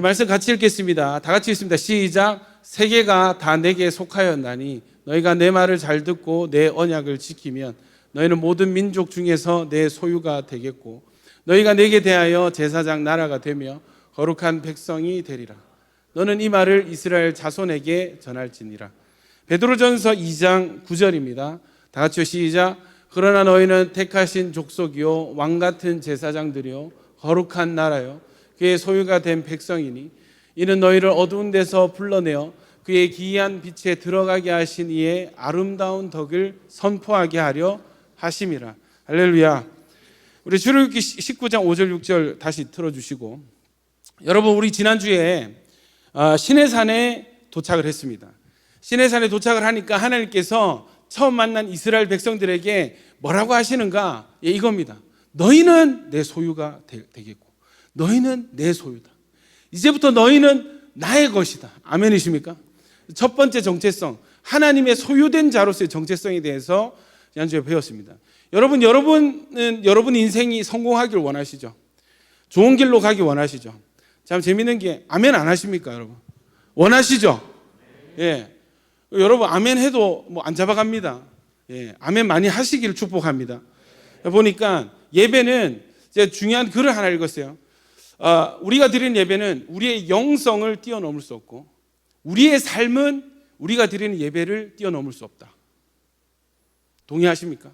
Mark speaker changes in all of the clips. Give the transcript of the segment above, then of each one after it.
Speaker 1: 말씀 같이 읽겠습니다. 다 같이 읽습니다. 시작. 세계가 다 내게 속하였나니 너희가 내 말을 잘 듣고 내 언약을 지키면 너희는 모든 민족 중에서 내 소유가 되겠고 너희가 내게 대하여 제사장 나라가 되며 거룩한 백성이 되리라. 너는 이 말을 이스라엘 자손에게 전할지니라. 베드로전서 2장 9절입니다. 다 같이 시작. 그러나 너희는 택하신 족속이요 왕 같은 제사장들이요 거룩한 나라요 그의 소유가 된 백성이니 이는 너희를 어두운 데서 불러내어 그의 기이한 빛에 들어가게 하신 이의 아름다운 덕을 선포하게 하려 하심이라. 할렐루야. 우리 출애굽기 19장 5절 6절 다시 틀어주시고, 여러분 우리 지난주에 시내산에 도착을 했습니다. 시내산에 도착을 하니까 하나님께서 처음 만난 이스라엘 백성들에게 뭐라고 하시는가? 예, 이겁니다. 너희는 내 소유가 되겠고 너희는 내 소유다. 이제부터 너희는 나의 것이다. 아멘이십니까? 첫 번째 정체성, 하나님의 소유된 자로서의 정체성에 대해서 지난주에 배웠습니다. 여러분은 여러분 인생이 성공하길 원하시죠? 좋은 길로 가기 원하시죠? 참 재밌는 게 아멘 안 하십니까, 여러분? 원하시죠? 예. 여러분 아멘 해도 뭐 안 잡아갑니다. 예. 아멘 많이 하시기를 축복합니다. 보니까 예배는 제가 중요한 글을 하나 읽었어요. 우리가 드리는 예배는 우리의 영성을 뛰어넘을 수 없고 우리의 삶은 우리가 드리는 예배를 뛰어넘을 수 없다. 동의하십니까?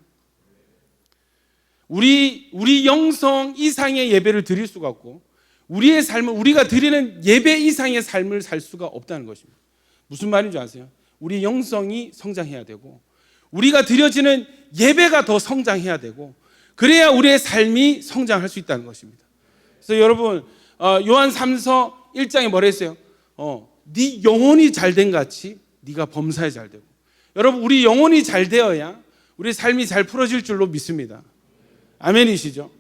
Speaker 1: 우리 영성 이상의 예배를 드릴 수가 없고 우리의 삶은 우리가 드리는 예배 이상의 삶을 살 수가 없다는 것입니다. 무슨 말인지 아세요? 우리 영성이 성장해야 되고 우리가 드려지는 예배가 더 성장해야 되고 그래야 우리의 삶이 성장할 수 있다는 것입니다. 그래서 여러분 요한 3서 1장에 뭐라 했어요? 네 영혼이 잘된 같이 네가 범사에 잘되고. 여러분 우리 영혼이 잘 되어야 우리 삶이 잘 풀어질 줄로 믿습니다. 아멘이시죠?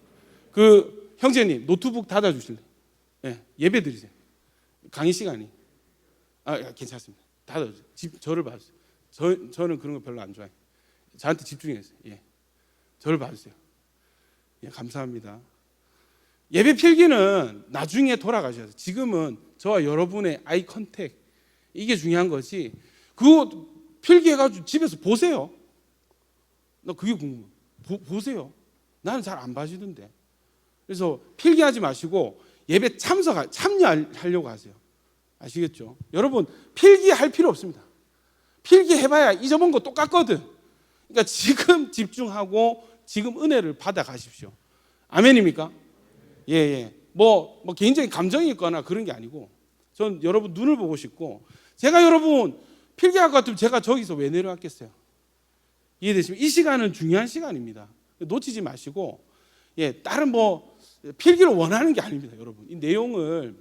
Speaker 1: 그 형제님 노트북 닫아주실래요? 예, 예배 드리세요. 강의 시간이. 괜찮습니다. 닫아주세요. 저를 봐주세요. 저는 그런 거 별로 안 좋아해요. 저한테 집중해주세요. 예, 저를 봐주세요. 예, 감사합니다. 예배 필기는 나중에 돌아가셔야 돼요. 지금은 저와 여러분의 아이 컨택 이게 중요한 거지. 그거 필기해가지고 집에서 보세요. 나 그게 궁금해. 보세요. 나는 잘 안 봐지던데. 그래서 필기하지 마시고 예배 참여하려고 하세요. 아시겠죠? 여러분 필기할 필요 없습니다. 필기해봐야 잊어본 거 똑같거든. 그러니까 지금 집중하고 지금 은혜를 받아 가십시오. 아멘입니까? 예. 뭐 개인적인 감정이 있거나 그런 게 아니고 전 여러분 눈을 보고 싶고 제가 여러분 필기할 것 같으면 제가 저기서 왜 내려왔겠어요? 이해되시면 이 시간은 중요한 시간입니다. 놓치지 마시고 다른 필기를 원하는 게 아닙니다. 여러분 이 내용을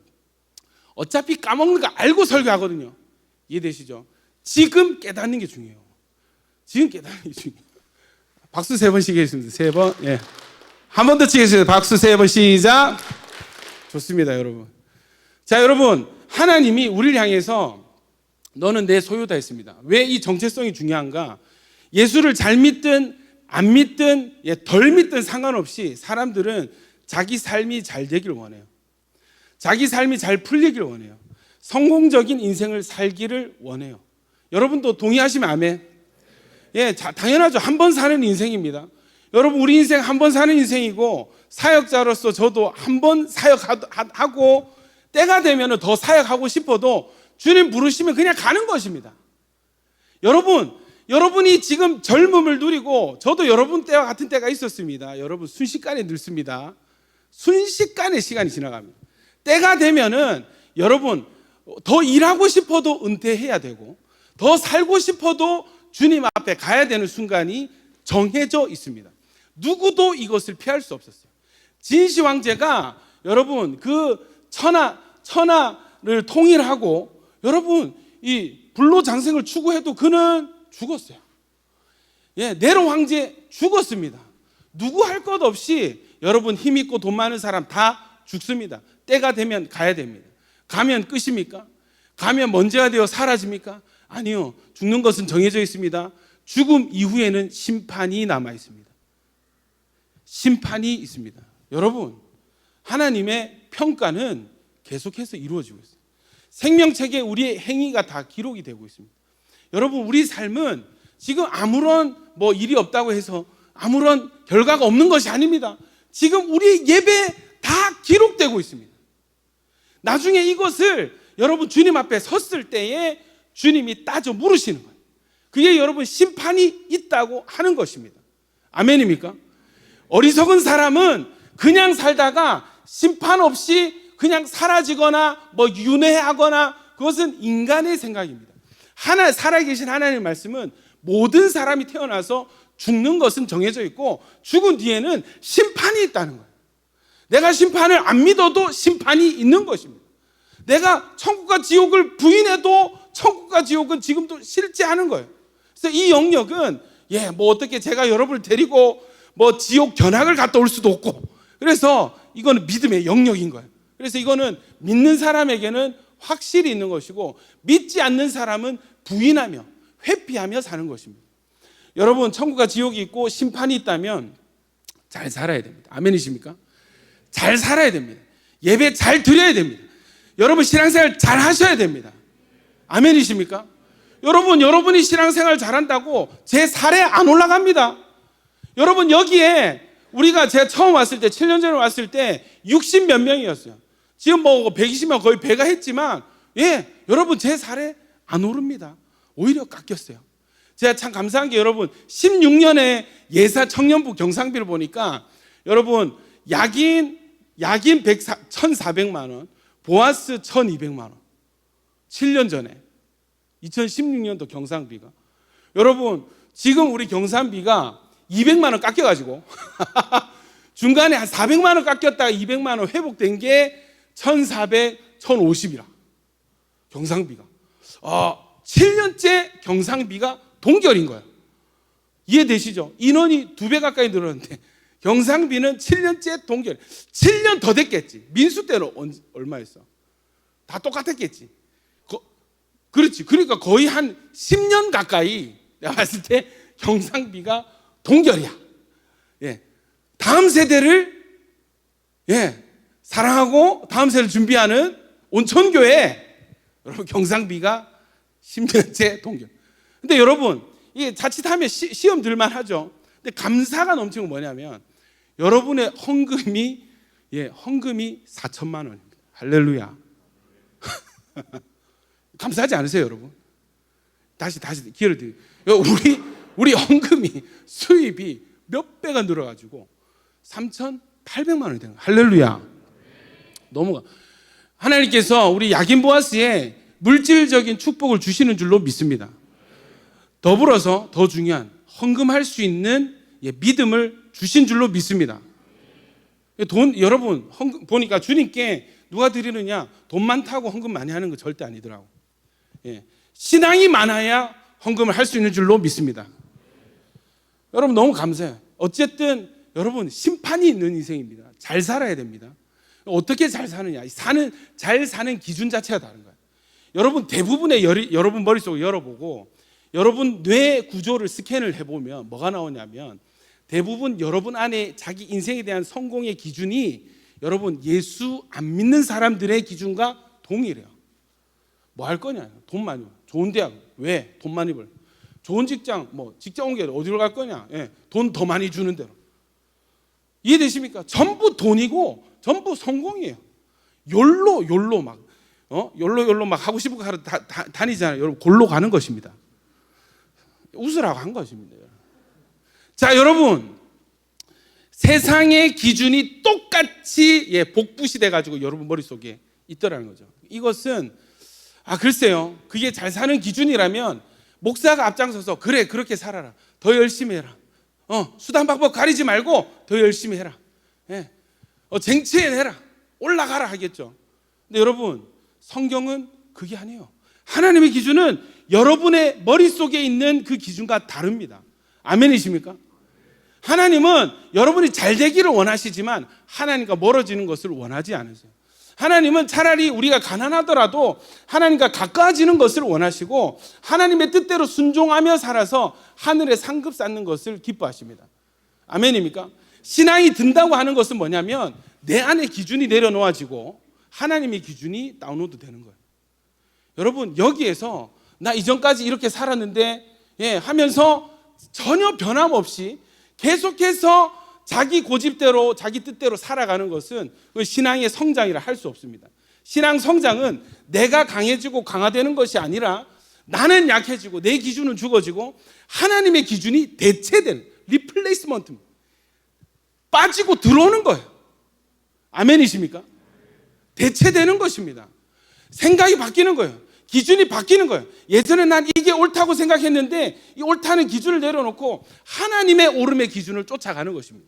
Speaker 1: 어차피 까먹는 거 알고 설교하거든요. 이해되시죠? 지금 깨닫는 게 중요해요. 지금 깨닫는 게 중요해요. 박수 3번 치겠습니다. 3번. 예. 한 번 더 치겠습니다. 박수 3번 시작. 좋습니다, 여러분. 자, 여러분 하나님이 우리를 향해서 너는 내 소유다 했습니다. 왜 이 정체성이 중요한가? 예수를 잘 믿든 안 믿든 덜 믿든 상관없이 사람들은 자기 삶이 잘 되길 원해요. 자기 삶이 잘 풀리길 원해요. 성공적인 인생을 살기를 원해요. 여러분도 동의하시면 아멘. 예, 당연하죠. 한 번 사는 인생입니다. 여러분 우리 인생 한 번 사는 인생이고 사역자로서 저도 한 번 사역하고 때가 되면 더 사역하고 싶어도 주님 부르시면 그냥 가는 것입니다. 여러분이 지금 젊음을 누리고 저도 여러분 때와 같은 때가 있었습니다. 여러분 순식간에 늙습니다. 순식간에 시간이 지나갑니다. 때가 되면은 여러분 더 일하고 싶어도 은퇴해야 되고 더 살고 싶어도 주님 앞에 가야 되는 순간이 정해져 있습니다. 누구도 이것을 피할 수 없었어요. 진시 황제가 여러분 그 천하를 통일하고 여러분 이 불로장생을 추구해도 그는 죽었어요. 네로 황제 죽었습니다. 누구 할 것 없이 여러분 힘 있고 돈 많은 사람 다 죽습니다. 때가 되면 가야 됩니다. 가면 끝입니까? 가면 먼지가 되어 사라집니까? 아니요. 죽는 것은 정해져 있습니다. 죽음 이후에는 심판이 남아 있습니다. 심판이 있습니다. 여러분, 하나님의 평가는 계속해서 이루어지고 있어요. 생명책에 우리의 행위가 다 기록이 되고 있습니다. 여러분, 우리 삶은 지금 아무런 일이 없다고 해서 아무런 결과가 없는 것이 아닙니다. 지금 우리 예배 다 기록되고 있습니다. 나중에 이것을 여러분 주님 앞에 섰을 때에 주님이 따져 물으시는 거예요. 그게 여러분 심판이 있다고 하는 것입니다. 아멘입니까? 어리석은 사람은 그냥 살다가 심판 없이 그냥 사라지거나 윤회하거나, 그것은 인간의 생각입니다. 살아계신 하나님의 말씀은 모든 사람이 태어나서 죽는 것은 정해져 있고 죽은 뒤에는 심판이 있다는 거예요. 내가 심판을 안 믿어도 심판이 있는 것입니다. 내가 천국과 지옥을 부인해도 천국과 지옥은 지금도 실제하는 거예요. 그래서 이 영역은 어떻게 제가 여러분을 데리고 지옥 견학을 갔다 올 수도 없고, 그래서 이거는 믿음의 영역인 거예요. 그래서 이거는 믿는 사람에게는 확실히 있는 것이고, 믿지 않는 사람은 부인하며 회피하며 사는 것입니다. 여러분, 천국과 지옥이 있고 심판이 있다면 잘 살아야 됩니다. 아멘이십니까? 잘 살아야 됩니다. 예배 잘 드려야 됩니다. 여러분, 신앙생활 잘 하셔야 됩니다. 아멘이십니까? 여러분, 여러분이 신앙생활 잘한다고 제 살에 안 올라갑니다. 여러분, 여기에 제가 처음 왔을 때, 7년 전에 왔을 때 60 몇 명이었어요. 지금 120명 거의 배가 했지만, 여러분 제 살에 안 오릅니다. 오히려 깎였어요. 제가 참 감사한 게, 여러분 16년에 예사 청년부 경상비를 보니까, 여러분 야긴 1,400만 원, 보아스 1,200만 원. 7년 전에 2016년도 경상비가, 여러분 지금 우리 경상비가 200만 원 깎여가지고 중간에 한 400만 원 깎였다가 200만 원 회복된 게 1,400, 1,050이라. 경상비가 7년째 경상비가 동결인 거예요. 이해되시죠? 인원이 2배 가까이 늘었는데 경상비는 7년째 동결. 7년 더 됐겠지. 민수 때는 얼마였어? 다 똑같았겠지. 그렇지. 그러니까 거의 한 10년 가까이 내가 봤을 때 경상비가 동결이야. 다음 세대를 사랑하고 다음 세대를 준비하는 온천교회, 여러분 경상비가 10년째 동결. 근데 여러분, 이게 자칫하면 시험 들만 하죠. 근데 감사가 넘치는 건 뭐냐면, 여러분의 헌금이 4천만 원입니다. 할렐루야. 감사하지 않으세요, 여러분? 다시 기회를 드려요. 우리 헌금이, 수입이 몇 배가 늘어가지고 3,800만 원이 되는 거예요. 할렐루야. 하나님께서 우리 야긴 보아스에 물질적인 축복을 주시는 줄로 믿습니다. 더불어서 더 중요한 헌금할 수 있는 믿음을 주신 줄로 믿습니다. 여러분 헌금 보니까 주님께 누가 드리느냐, 돈 많다고 헌금 많이 하는 거 절대 아니더라고. 신앙이 많아야 헌금을 할 수 있는 줄로 믿습니다. 여러분 너무 감사해요. 어쨌든 여러분 심판이 있는 인생입니다. 잘 살아야 됩니다. 어떻게 잘 사느냐, 잘 사는 기준 자체가 다른 거예요. 여러분 대부분의 여러분 머릿속을 열어보고 여러분 뇌 구조를 스캔을 해보면 뭐가 나오냐면, 대부분 여러분 안에 자기 인생에 대한 성공의 기준이 여러분 예수 안 믿는 사람들의 기준과 동일해요. 뭐 할 거냐? 돈 많이 벌. 좋은 대학. 왜? 돈 많이 벌. 좋은 직장. 직장 옮겨 어디로 갈 거냐? 돈 더 많이 주는 대로. 이해되십니까? 전부 돈이고 전부 성공이에요. 욜로 막 하고 싶은 거 하러 다니잖아요. 여러분 골로 가는 것입니다. 웃으라고 한 것입니다. 자, 여러분 세상의 기준이 똑같이 복붙이 돼가지고 여러분 머릿속에 있더라는 거죠. 이것은 글쎄요, 그게 잘 사는 기준이라면 목사가 앞장서서 그래 그렇게 살아라, 더 열심히 해라, 수단 방법 가리지 말고 더 열심히 해라, 쟁취해내라, 올라가라 하겠죠. 근데 여러분 성경은 그게 아니에요. 하나님의 기준은 여러분의 머릿속에 있는 그 기준과 다릅니다. 아멘이십니까? 하나님은 여러분이 잘 되기를 원하시지만 하나님과 멀어지는 것을 원하지 않으세요. 하나님은 차라리 우리가 가난하더라도 하나님과 가까워지는 것을 원하시고 하나님의 뜻대로 순종하며 살아서 하늘에 상급 쌓는 것을 기뻐하십니다. 아멘입니까? 신앙이 든다고 하는 것은 뭐냐면 내 안에 기준이 내려놓아지고 하나님의 기준이 다운로드 되는 거예요. 여러분, 여기에서 나 이전까지 이렇게 살았는데 하면서 전혀 변함없이 계속해서 자기 고집대로 자기 뜻대로 살아가는 것은 신앙의 성장이라 할 수 없습니다. 신앙 성장은 내가 강해지고 강화되는 것이 아니라 나는 약해지고 내 기준은 죽어지고 하나님의 기준이 대체되는, 리플레이스먼트입니다. 빠지고 들어오는 거예요. 아멘이십니까? 대체되는 것입니다. 생각이 바뀌는 거예요. 기준이 바뀌는 거예요. 예전에 난 이게 옳다고 생각했는데 이 옳다는 기준을 내려놓고 하나님의 옳음의 기준을 쫓아가는 것입니다.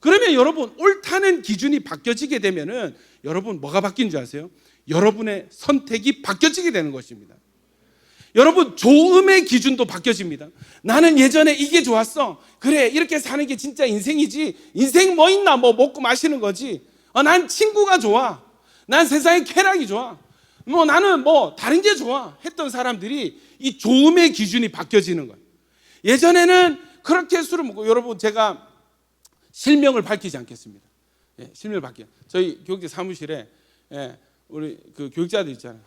Speaker 1: 그러면 여러분, 옳다는 기준이 바뀌어지게 되면은 여러분 뭐가 바뀐 줄 아세요? 여러분의 선택이 바뀌어지게 되는 것입니다. 여러분, 좋음의 기준도 바뀌어집니다. 나는 예전에 이게 좋았어. 그래, 이렇게 사는 게 진짜 인생이지. 인생 뭐 있나, 뭐 먹고 마시는 거지. 난 친구가 좋아. 난 세상의 쾌락이 좋아. 나는 다른 게 좋아. 했던 사람들이 이 좋음의 기준이 바뀌어지는 거예요. 예전에는 그렇게 술을 먹고, 여러분, 제가 실명을 밝히지 않겠습니다. 실명을 밝혀. 저희 교육자 사무실에 우리 그 교육자들 있잖아요.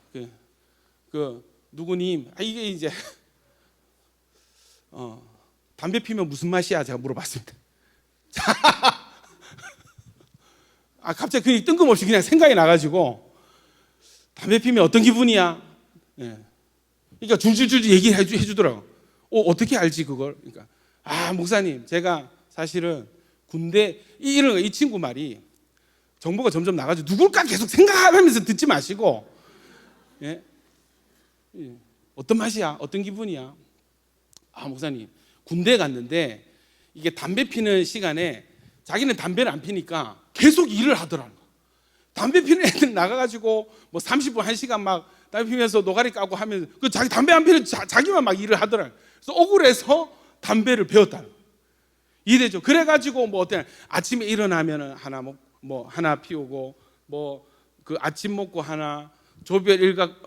Speaker 1: 그 누구님, 이게 이제 담배 피면 무슨 맛이야? 제가 물어봤습니다. 갑자기 그냥 뜬금없이 그냥 생각이 나가지고 담배 피면 어떤 기분이야? 그러니까 줄줄줄 얘기해 주더라고. 어떻게 알지 그걸? 그러니까 목사님, 제가 사실은 군대 이런 거, 이 친구 말이 정보가 점점 나가지고 누굴까 계속 생각하면서 듣지 마시고, 어떤 맛이야? 어떤 기분이야? 목사님, 군대 갔는데 이게 담배 피는 시간에 자기는 담배를 안 피니까 계속 일을 하더라는 거야. 담배 피는 애들 나가가지고 30분, 1시간 막 담배 피면서 노가리 까고 하면서 자기 담배 안 피는 자기만 막 일을 하더라는 거야. 그래서 억울해서 담배를 배웠다는 거야. 이래죠. 그래가지고 어때? 아침에 일어나면은 하나 피우고 그 아침 먹고 하나, 조별 일각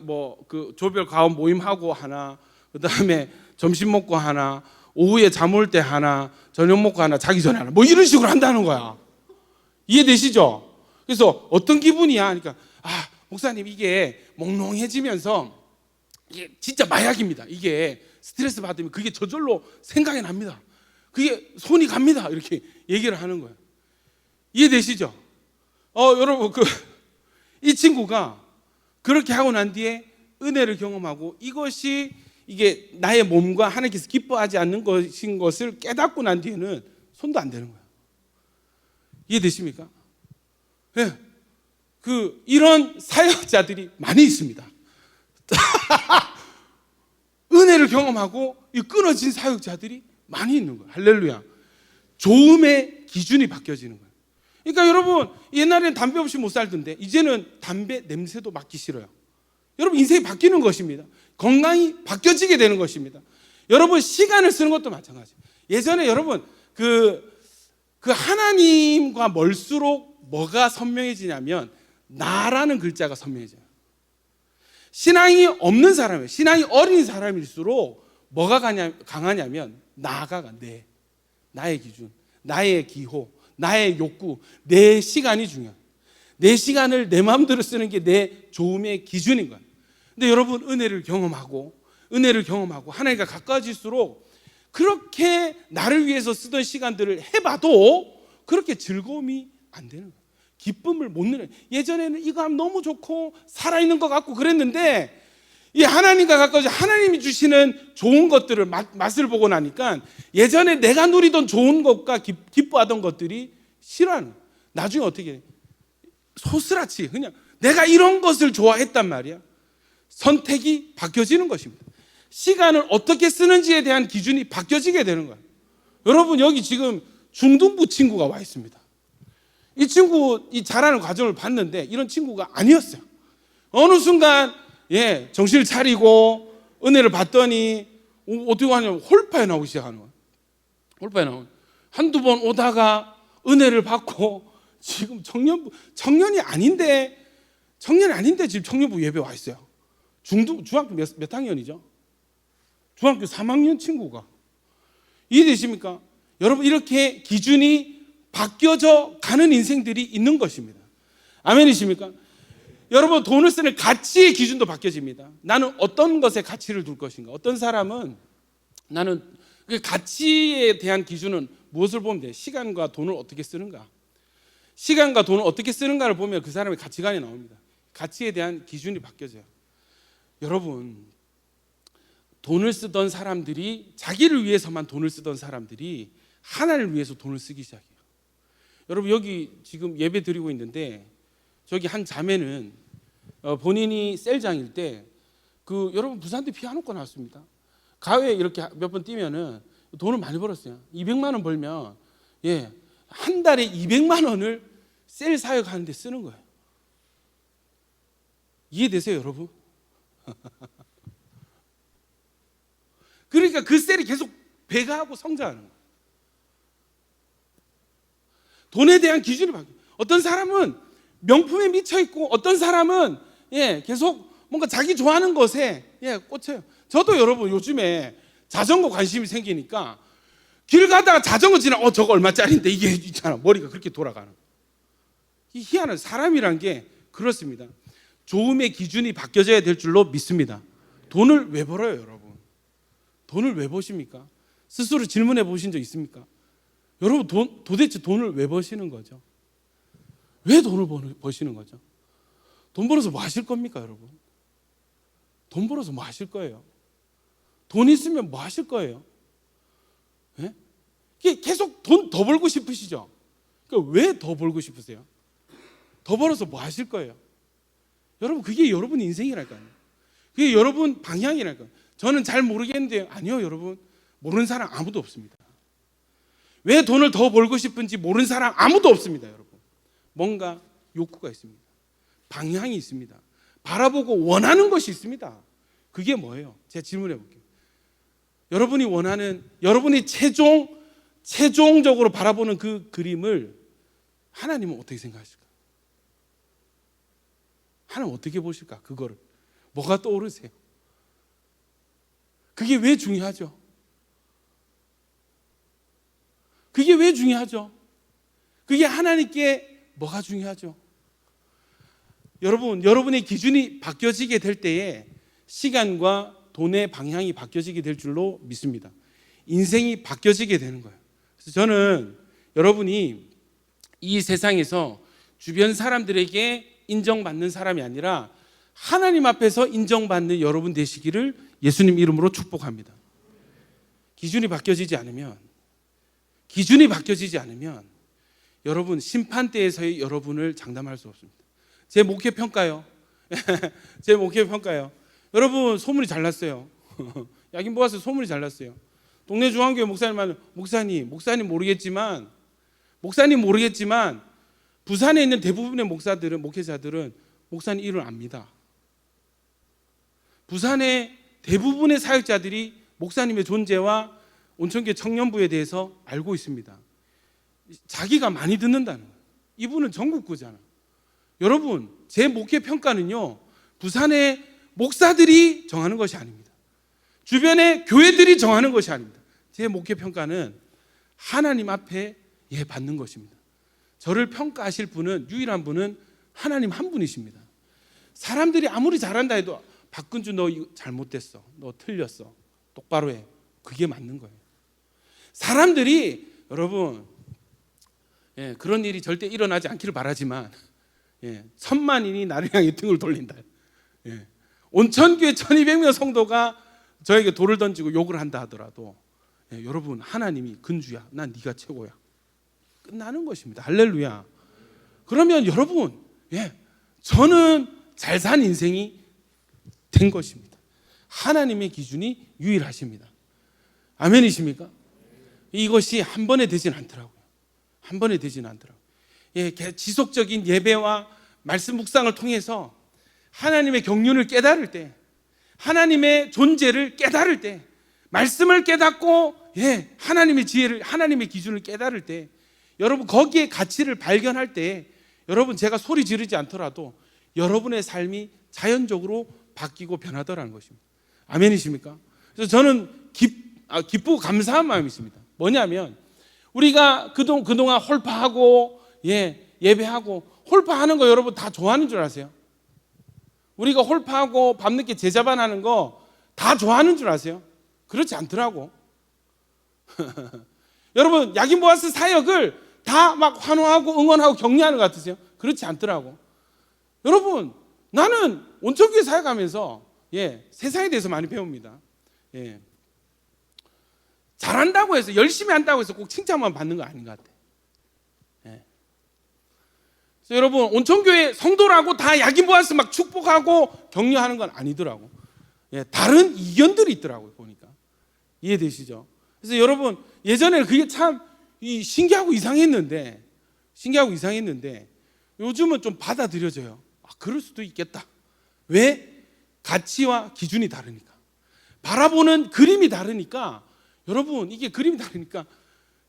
Speaker 1: 그 조별 가업 모임하고 하나, 그다음에 점심 먹고 하나, 오후에 잠 올 때 하나, 저녁 먹고 하나, 자기 전에 하나, 이런 식으로 한다는 거야. 이해되시죠? 그래서 어떤 기분이야? 그러니까 목사님, 이게 몽롱해지면서 이게 진짜 마약입니다. 이게 스트레스 받으면 그게 저절로 생각이 납니다. 그게 손이 갑니다. 이렇게 얘기를 하는 거예요. 이해되시죠? 여러분, 이 친구가 그렇게 하고 난 뒤에 은혜를 경험하고 이게 나의 몸과 하나님께서 기뻐하지 않는 것인 것을 깨닫고 난 뒤에는 손도 안 대는 거예요. 이해되십니까? 네. 이런 사역자들이 많이 있습니다. 은혜를 경험하고 끊어진 사역자들이 많이 있는 거예요. 할렐루야. 좋음의 기준이 바뀌어지는 거예요. 그러니까 여러분, 옛날에는 담배 없이 못 살던데 이제는 담배 냄새도 맡기 싫어요. 여러분, 인생이 바뀌는 것입니다. 건강이 바뀌어지게 되는 것입니다. 여러분, 시간을 쓰는 것도 마찬가지예요. 예전에 여러분 그 하나님과 멀수록 뭐가 선명해지냐면 나라는 글자가 선명해져요. 신앙이 없는 사람이에요. 신앙이 어린 사람일수록 뭐가 강하냐면 나가 나의 기준, 나의 기호, 나의 욕구, 내 시간이 중요해요. 내 시간을 내 마음대로 쓰는 게 내 좋음의 기준인 거예요. 근데 여러분, 은혜를 경험하고 하나님과 가까워질수록 그렇게 나를 위해서 쓰던 시간들을 해봐도 그렇게 즐거움이 안 되는 거예요. 기쁨을 못 누려요. 예전에는 이거 하면 너무 좋고 살아있는 것 같고 그랬는데 이 하나님과 가까워져 하나님이 주시는 좋은 것들을 맛을 보고 나니까 예전에 내가 누리던 좋은 것과 기뻐하던 것들이 싫어하는 거예요. 나중에 어떻게 해요? 소스라치 그냥 내가 이런 것을 좋아했단 말이야. 선택이 바뀌어지는 것입니다. 시간을 어떻게 쓰는지에 대한 기준이 바뀌어지게 되는 거예요. 여러분, 여기 지금 중등부 친구가 와 있습니다. 이 친구 이 자라는 과정을 봤는데 이런 친구가 아니었어요. 어느 순간 정신을 차리고 은혜를 받더니 어떻게 하냐면 홀파에 나오기 시작하는 거예요. 홀파에 나오고 한두 번 오다가 은혜를 받고 지금 청년이 아닌데 지금 청년부 예배 와 있어요. 중학교 몇 학년이죠? 중학교 3학년 친구가. 이해되십니까? 여러분, 이렇게 기준이 바뀌어져 가는 인생들이 있는 것입니다. 아멘이십니까? 여러분, 돈을 쓰는 가치의 기준도 바뀌어집니다. 나는 어떤 것에 가치를 둘 것인가. 어떤 사람은 나는 그 가치에 대한 기준은 무엇을 보면 돼요? 시간과 돈을 어떻게 쓰는가. 시간과 돈을 어떻게 쓰는가를 보면 그 사람의 가치관이 나옵니다. 가치에 대한 기준이 바뀌어져요. 여러분, 돈을 쓰던 사람들이, 자기를 위해서만 돈을 쓰던 사람들이 하나님을 위해서 돈을 쓰기 시작해요. 여러분, 여기 지금 예배 드리고 있는데 저기 한 자매는 본인이 셀장일 때 여러분 부산대 피아노과 나왔습니다. 가회에 이렇게 몇 번 뛰면은 돈을 많이 벌었어요. 200만 원 벌면 한 달에 200만 원을 셀 사역하는 데 쓰는 거예요. 이해되세요, 여러분? 그러니까 그 셀이 계속 배가하고 성장하는 거예요. 돈에 대한 기준이 바뀌어요. 어떤 사람은 명품에 미쳐 있고 어떤 사람은 계속 뭔가 자기 좋아하는 것에 꽂혀요. 저도 여러분 요즘에 자전거 관심이 생기니까 길 가다가 자전거 지나 저거 얼마짜리인데 이게 있잖아. 머리가 그렇게 돌아가는. 이 희한한 사람이란 게 그렇습니다. 좋음의 기준이 바뀌어져야 될 줄로 믿습니다. 돈을 왜 벌어요, 여러분? 돈을 왜 버십니까? 스스로 질문해 보신 적 있습니까? 여러분, 도대체 돈을 왜 버시는 거죠? 왜 돈을 버시는 거죠? 돈 벌어서 뭐 하실 겁니까, 여러분? 돈 벌어서 뭐 하실 거예요? 돈 있으면 뭐 하실 거예요? 계속 돈 더 벌고 싶으시죠? 그러니까 왜 더 벌고 싶으세요? 더 벌어서 뭐 하실 거예요? 여러분, 그게 여러분 인생이랄까요? 그게 여러분 방향이랄까요? 저는 잘 모르겠는데 아니요, 여러분, 모르는 사람 아무도 없습니다. 왜 돈을 더 벌고 싶은지 모르는 사람 아무도 없습니다, 여러분. 뭔가 욕구가 있습니다. 방향이 있습니다. 바라보고 원하는 것이 있습니다. 그게 뭐예요? 제가 질문해 볼게요. 여러분이 원하는, 여러분이 최종적으로 바라보는 그 그림을 하나님은 어떻게 생각하실까? 하나님 어떻게 보실까? 그거를 뭐가 떠오르세요? 그게 왜 중요하죠? 그게 왜 중요하죠? 그게 하나님께 뭐가 중요하죠? 여러분, 여러분의 기준이 바뀌어지게 될 때에 시간과 돈의 방향이 바뀌어지게 될 줄로 믿습니다. 인생이 바뀌어지게 되는 거예요. 그래서 저는 여러분이 이 세상에서 주변 사람들에게 인정받는 사람이 아니라 하나님 앞에서 인정받는 여러분 되시기를 예수님 이름으로 축복합니다. 기준이 바뀌어지지 않으면 여러분 심판대에서의 여러분을 장담할 수 없습니다. 제 목회 평가요. 제 목회 평가요. 여러분 소문이 잘 났어요. 야긴 모아서 소문이 잘 났어요. 동네 중앙교회 목사님은 목사님 모르겠지만 부산에 있는 대부분의 목회자들은 목사님 이름을 압니다. 부산의 대부분의 사역자들이 목사님의 존재와 온천교회 청년부에 대해서 알고 있습니다. 자기가 많이 듣는다는 거예요. 이분은 전국구잖아. 여러분, 제 목회 평가는요, 부산의 목사들이 정하는 것이 아닙니다. 주변의 교회들이 정하는 것이 아닙니다. 제 목회 평가는 하나님 앞에 받는 것입니다. 저를 평가하실 분은, 유일한 분은 하나님 한 분이십니다. 사람들이 아무리 잘한다 해도 박근주 너 이거 잘못됐어, 너 틀렸어, 똑바로 해, 그게 맞는 거예요. 사람들이 여러분 그런 일이 절대 일어나지 않기를 바라지만 1000만인이 나를 향해 등을 돌린다. 온천교회 1200명 성도가 저에게 돌을 던지고 욕을 한다 하더라도 여러분, 하나님이 근주야, 난 네가 최고야, 끝나는 것입니다. 할렐루야. 그러면 여러분, 저는 잘 산 인생이 된 것입니다. 하나님의 기준이 유일하십니다. 아멘이십니까? 이것이 한 번에 되진 않더라고요. 한 번에 되진 않더라고요. 지속적인 예배와 말씀 묵상을 통해서 하나님의 경륜을 깨달을 때, 하나님의 존재를 깨달을 때, 말씀을 깨닫고 하나님의 지혜를, 하나님의 기준을 깨달을 때, 여러분 거기에 가치를 발견할 때, 여러분 제가 소리 지르지 않더라도 여러분의 삶이 자연적으로 바뀌고 변하더라는 것입니다. 아멘이십니까? 그래서 저는 기쁘고 감사한 마음이 있습니다. 뭐냐면 우리가 그동안 홀파하고 예배하고, 홀파하는 거 여러분 다 좋아하는 줄 아세요? 우리가 홀파하고 밤늦게 제자반하는 거 다 좋아하는 줄 아세요? 그렇지 않더라고. 여러분, 야긴 보아스 사역을 다 막 환호하고 응원하고 격려하는 것 같으세요? 그렇지 않더라고. 여러분, 나는 온천교회 사역하면서 세상에 대해서 많이 배웁니다. 잘한다고 해서, 열심히 한다고 해서 꼭 칭찬만 받는 거 아닌 것 같아요. 그래서 여러분, 온천교회 성도라고 다 야긴 보아스 막 축복하고 격려하는 건 아니더라고. 다른 이견들이 있더라고요, 보니까. 이해되시죠? 그래서 여러분, 예전에는 그게 참 신기하고 이상했는데 요즘은 좀 받아들여져요. 그럴 수도 있겠다. 왜? 가치와 기준이 다르니까. 바라보는 그림이 다르니까, 여러분, 이게 그림이 다르니까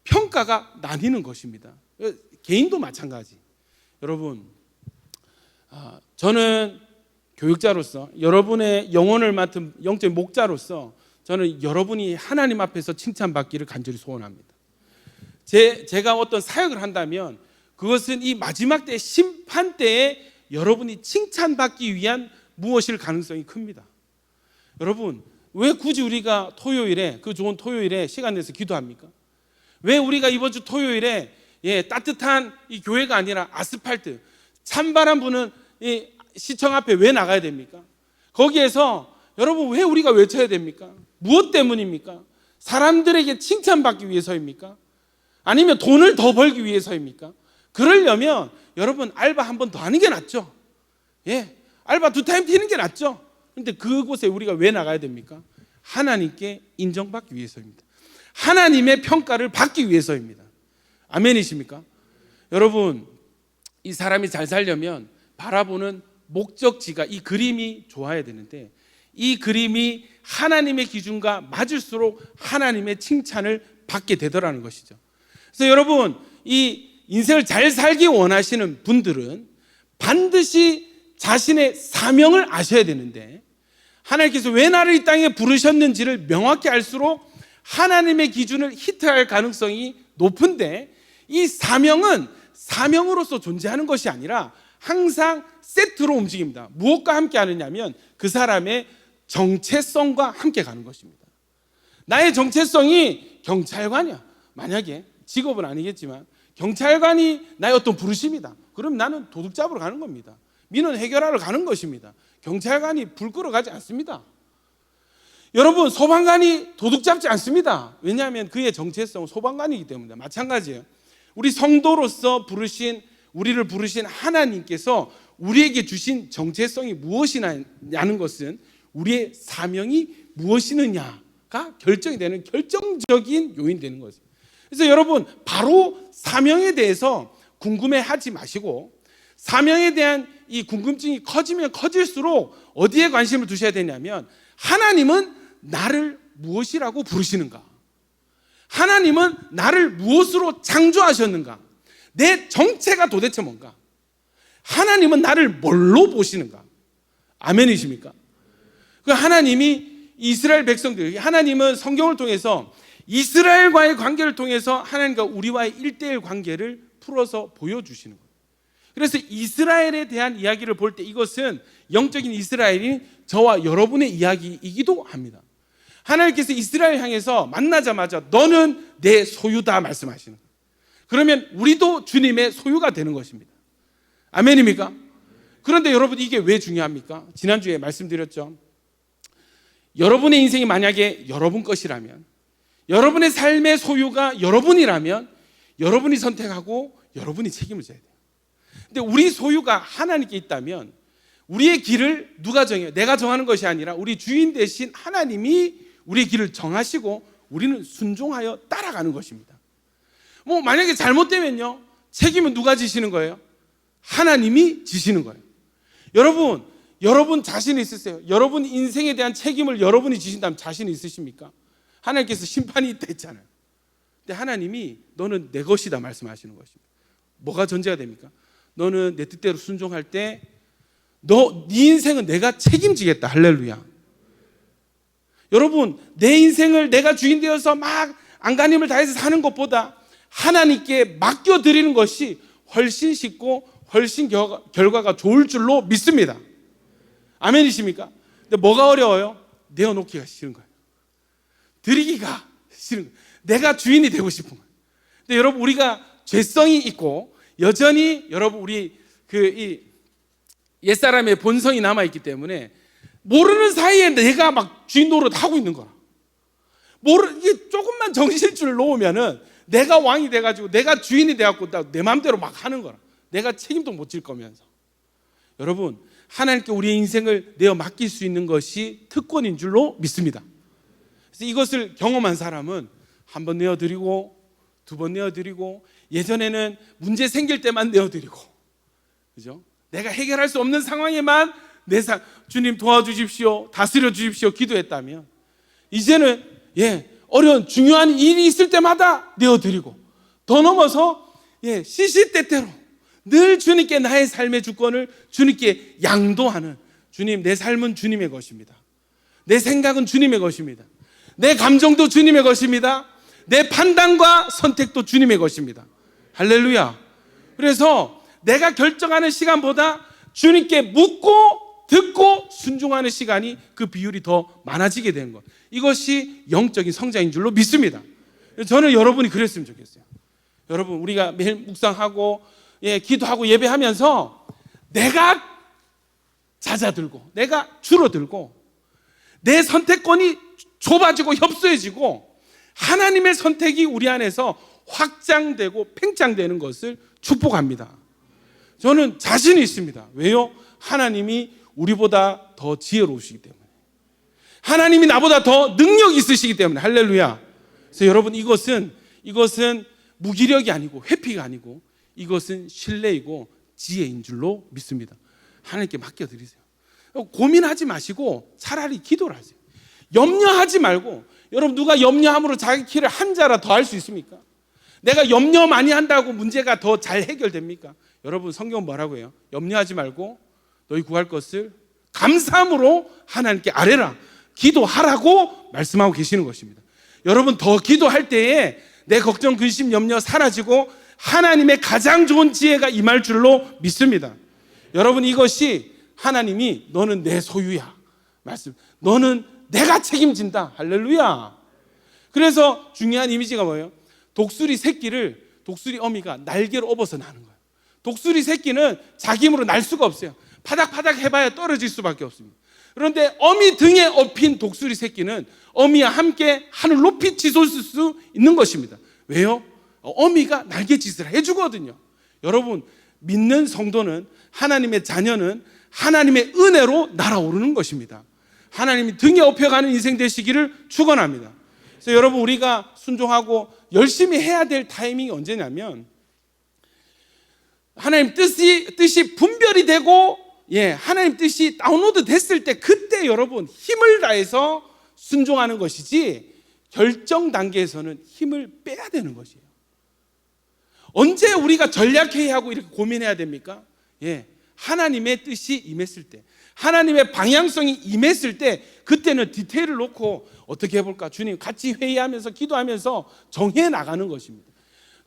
Speaker 1: 평가가 나뉘는 것입니다. 개인도 마찬가지. 여러분, 저는 교육자로서, 여러분의 영혼을 맡은 영적 목자로서 저는 여러분이 하나님 앞에서 칭찬받기를 간절히 소원합니다. 제가 어떤 사역을 한다면 그것은 이 마지막 때 심판 때에 여러분이 칭찬받기 위한 무엇일 가능성이 큽니다. 여러분, 왜 굳이 우리가 토요일에, 그 좋은 토요일에 시간 내서 기도합니까? 왜 우리가 이번 주 토요일에 따뜻한 이 교회가 아니라 아스팔트, 찬바람 부는 이 시청 앞에 왜 나가야 됩니까? 거기에서 여러분, 왜 우리가 외쳐야 됩니까? 무엇 때문입니까? 사람들에게 칭찬받기 위해서입니까? 아니면 돈을 더 벌기 위해서입니까? 그러려면 여러분, 알바 한 번 더 하는 게 낫죠. 알바 2타임 뛰는 게 낫죠. 그런데 그곳에 우리가 왜 나가야 됩니까? 하나님께 인정받기 위해서입니다. 하나님의 평가를 받기 위해서입니다. 아멘이십니까? 여러분, 이 사람이 잘 살려면 바라보는 목적지가, 이 그림이 좋아야 되는데, 이 그림이 하나님의 기준과 맞을수록 하나님의 칭찬을 받게 되더라는 것이죠. 그래서 여러분, 이 인생을 잘 살기 원하시는 분들은 반드시 자신의 사명을 아셔야 되는데, 하나님께서 왜 나를 이 땅에 부르셨는지를 명확히 알수록 하나님의 기준을 히트할 가능성이 높은데, 이 사명은 사명으로서 존재하는 것이 아니라 항상 세트로 움직입니다. 무엇과 함께 하느냐면 그 사람의 정체성과 함께 가는 것입니다. 나의 정체성이 경찰관이야. 만약에 직업은 아니겠지만 경찰관이 나의 어떤 부르심이다. 그럼 나는 도둑 잡으러 가는 겁니다. 민원 해결하러 가는 것입니다. 경찰관이 불 끄러 가지 않습니다. 여러분, 소방관이 도둑 잡지 않습니다. 왜냐하면 그의 정체성은 소방관이기 때문에. 마찬가지예요. 우리 성도로서 우리를 부르신 하나님께서 우리에게 주신 정체성이 무엇이냐는 것은 우리의 사명이 무엇이느냐가 결정이 되는 결정적인 요인이 되는 거죠. 그래서 여러분, 바로 사명에 대해서 궁금해하지 마시고, 사명에 대한 이 궁금증이 커지면 커질수록 어디에 관심을 두셔야 되냐면, 하나님은 나를 무엇이라고 부르시는가? 하나님은 나를 무엇으로 창조하셨는가? 내 정체가 도대체 뭔가? 하나님은 나를 뭘로 보시는가? 아멘이십니까? 그 하나님이 이스라엘 백성들, 하나님은 성경을 통해서 이스라엘과의 관계를 통해서 하나님과 우리와의 1:1 관계를 풀어서 보여주시는 거예요. 그래서 이스라엘에 대한 이야기를 볼 때 이것은 영적인 이스라엘인 저와 여러분의 이야기이기도 합니다. 하나님께서 이스라엘 향해서 만나자마자 너는 내 소유다 말씀하시는 거예요. 그러면 우리도 주님의 소유가 되는 것입니다. 아멘입니까? 그런데 여러분, 이게 왜 중요합니까? 지난주에 말씀드렸죠. 여러분의 인생이 만약에 여러분 것이라면, 여러분의 삶의 소유가 여러분이라면 여러분이 선택하고 여러분이 책임을 져야 돼요. 근데 우리 소유가 하나님께 있다면 우리의 길을 누가 정해요? 내가 정하는 것이 아니라 우리 주인 되신 하나님이 우리의 길을 정하시고 우리는 순종하여 따라가는 것입니다. 만약에 잘못되면요, 책임은 누가 지시는 거예요? 하나님이 지시는 거예요. 여러분 자신 있으세요? 여러분 인생에 대한 책임을 여러분이 지신다면 자신 있으십니까? 하나님께서 심판이 있다 했잖아요. 근데 하나님이 너는 내 것이다 말씀하시는 것입니다. 뭐가 전제가 됩니까? 너는 내 뜻대로 순종할 때 네 인생은 내가 책임지겠다. 할렐루야. 여러분, 내 인생을 내가 주인 되어서 막 안간힘을 다해서 사는 것보다 하나님께 맡겨드리는 것이 훨씬 쉽고 훨씬 결과가 좋을 줄로 믿습니다. 아멘이십니까? 근데 뭐가 어려워요? 내어놓기가 싫은 거예요. 드리기가 싫은 거예요. 내가 주인이 되고 싶은 거예요. 근데 여러분, 우리가 죄성이 있고 여전히 여러분 우리 이 옛사람의 본성이 남아있기 때문에 모르는 사이에 내가 막 주인 노릇 하고 있는 거라. 이게 조금만 정신줄을 놓으면은 내가 왕이 돼가지고 내가 주인이 돼갖고 내 마음대로 막 하는 거라. 내가 책임도 못 질 거면서. 여러분, 하나님께 우리의 인생을 내어 맡길 수 있는 것이 특권인 줄로 믿습니다. 그래서 이것을 경험한 사람은 한 번 내어드리고, 두 번 내어드리고, 예전에는 문제 생길 때만 내어드리고, 그죠? 내가 해결할 수 없는 상황에만 주님 도와주십시오, 다스려 주십시오 기도했다면, 이제는 어려운 중요한 일이 있을 때마다 내어드리고, 더 넘어서 시시때때로 늘 주님께 나의 삶의 주권을 주님께 양도하는, 주님, 내 삶은 주님의 것입니다. 내 생각은 주님의 것입니다. 내 감정도 주님의 것입니다. 내 판단과 선택도 주님의 것입니다. 할렐루야. 그래서 내가 결정하는 시간보다 주님께 묻고 듣고 순종하는 시간이, 그 비율이 더 많아지게 되는 것, 이것이 영적인 성장인 줄로 믿습니다. 저는 여러분이 그랬으면 좋겠어요. 여러분, 우리가 매일 묵상하고 기도하고 예배하면서 내가 잦아들고 내가 줄어들고 내 선택권이 좁아지고 협소해지고 하나님의 선택이 우리 안에서 확장되고 팽창되는 것을 축복합니다. 저는 자신이 있습니다. 왜요? 하나님이 우리보다 더 지혜로우시기 때문에, 하나님이 나보다 더 능력이 있으시기 때문에. 할렐루야. 그래서 여러분, 이것은 무기력이 아니고 회피가 아니고 이것은 신뢰이고 지혜인 줄로 믿습니다. 하나님께 맡겨드리세요. 고민하지 마시고 차라리 기도를 하세요. 염려하지 말고. 여러분, 누가 염려함으로 자기 길을 한 자라 더 할 수 있습니까? 내가 염려 많이 한다고 문제가 더 잘 해결됩니까? 여러분, 성경은 뭐라고 해요? 염려하지 말고 너희 구할 것을 감사함으로 하나님께 아뢰라, 기도하라고 말씀하고 계시는 것입니다. 여러분, 더 기도할 때에 내 걱정, 근심, 염려 사라지고 하나님의 가장 좋은 지혜가 임할 줄로 믿습니다. 여러분, 이것이 하나님이 너는 내 소유야 말씀, 너는 내가 책임진다. 할렐루야. 그래서 중요한 이미지가 뭐예요? 독수리 어미가 날개로 업어서 나는 거예요. 독수리 새끼는 자기 힘으로 날 수가 없어요. 파닥파닥 해봐야 떨어질 수밖에 없습니다. 그런데 어미 등에 업힌 독수리 새끼는 어미와 함께 하늘 높이 치솟을 수 있는 것입니다. 왜요? 어미가 날개짓을 해주거든요. 여러분, 믿는 성도는, 하나님의 자녀는 하나님의 은혜로 날아오르는 것입니다. 하나님이 등에 업혀가는 인생 되시기를 축원합니다. 그래서 여러분, 우리가 순종하고 열심히 해야 될 타이밍이 언제냐면, 하나님 뜻이 분별이 되고 하나님 뜻이 다운로드 됐을 때, 그때 여러분 힘을 다해서 순종하는 것이지, 결정 단계에서는 힘을 빼야 되는 것이에요. 언제 우리가 전략회의 하고 이렇게 고민해야 됩니까? 하나님의 뜻이 임했을 때, 하나님의 방향성이 임했을 때, 그때는 디테일을 놓고 어떻게 해볼까, 주님 같이 회의하면서 기도하면서 정해 나가는 것입니다.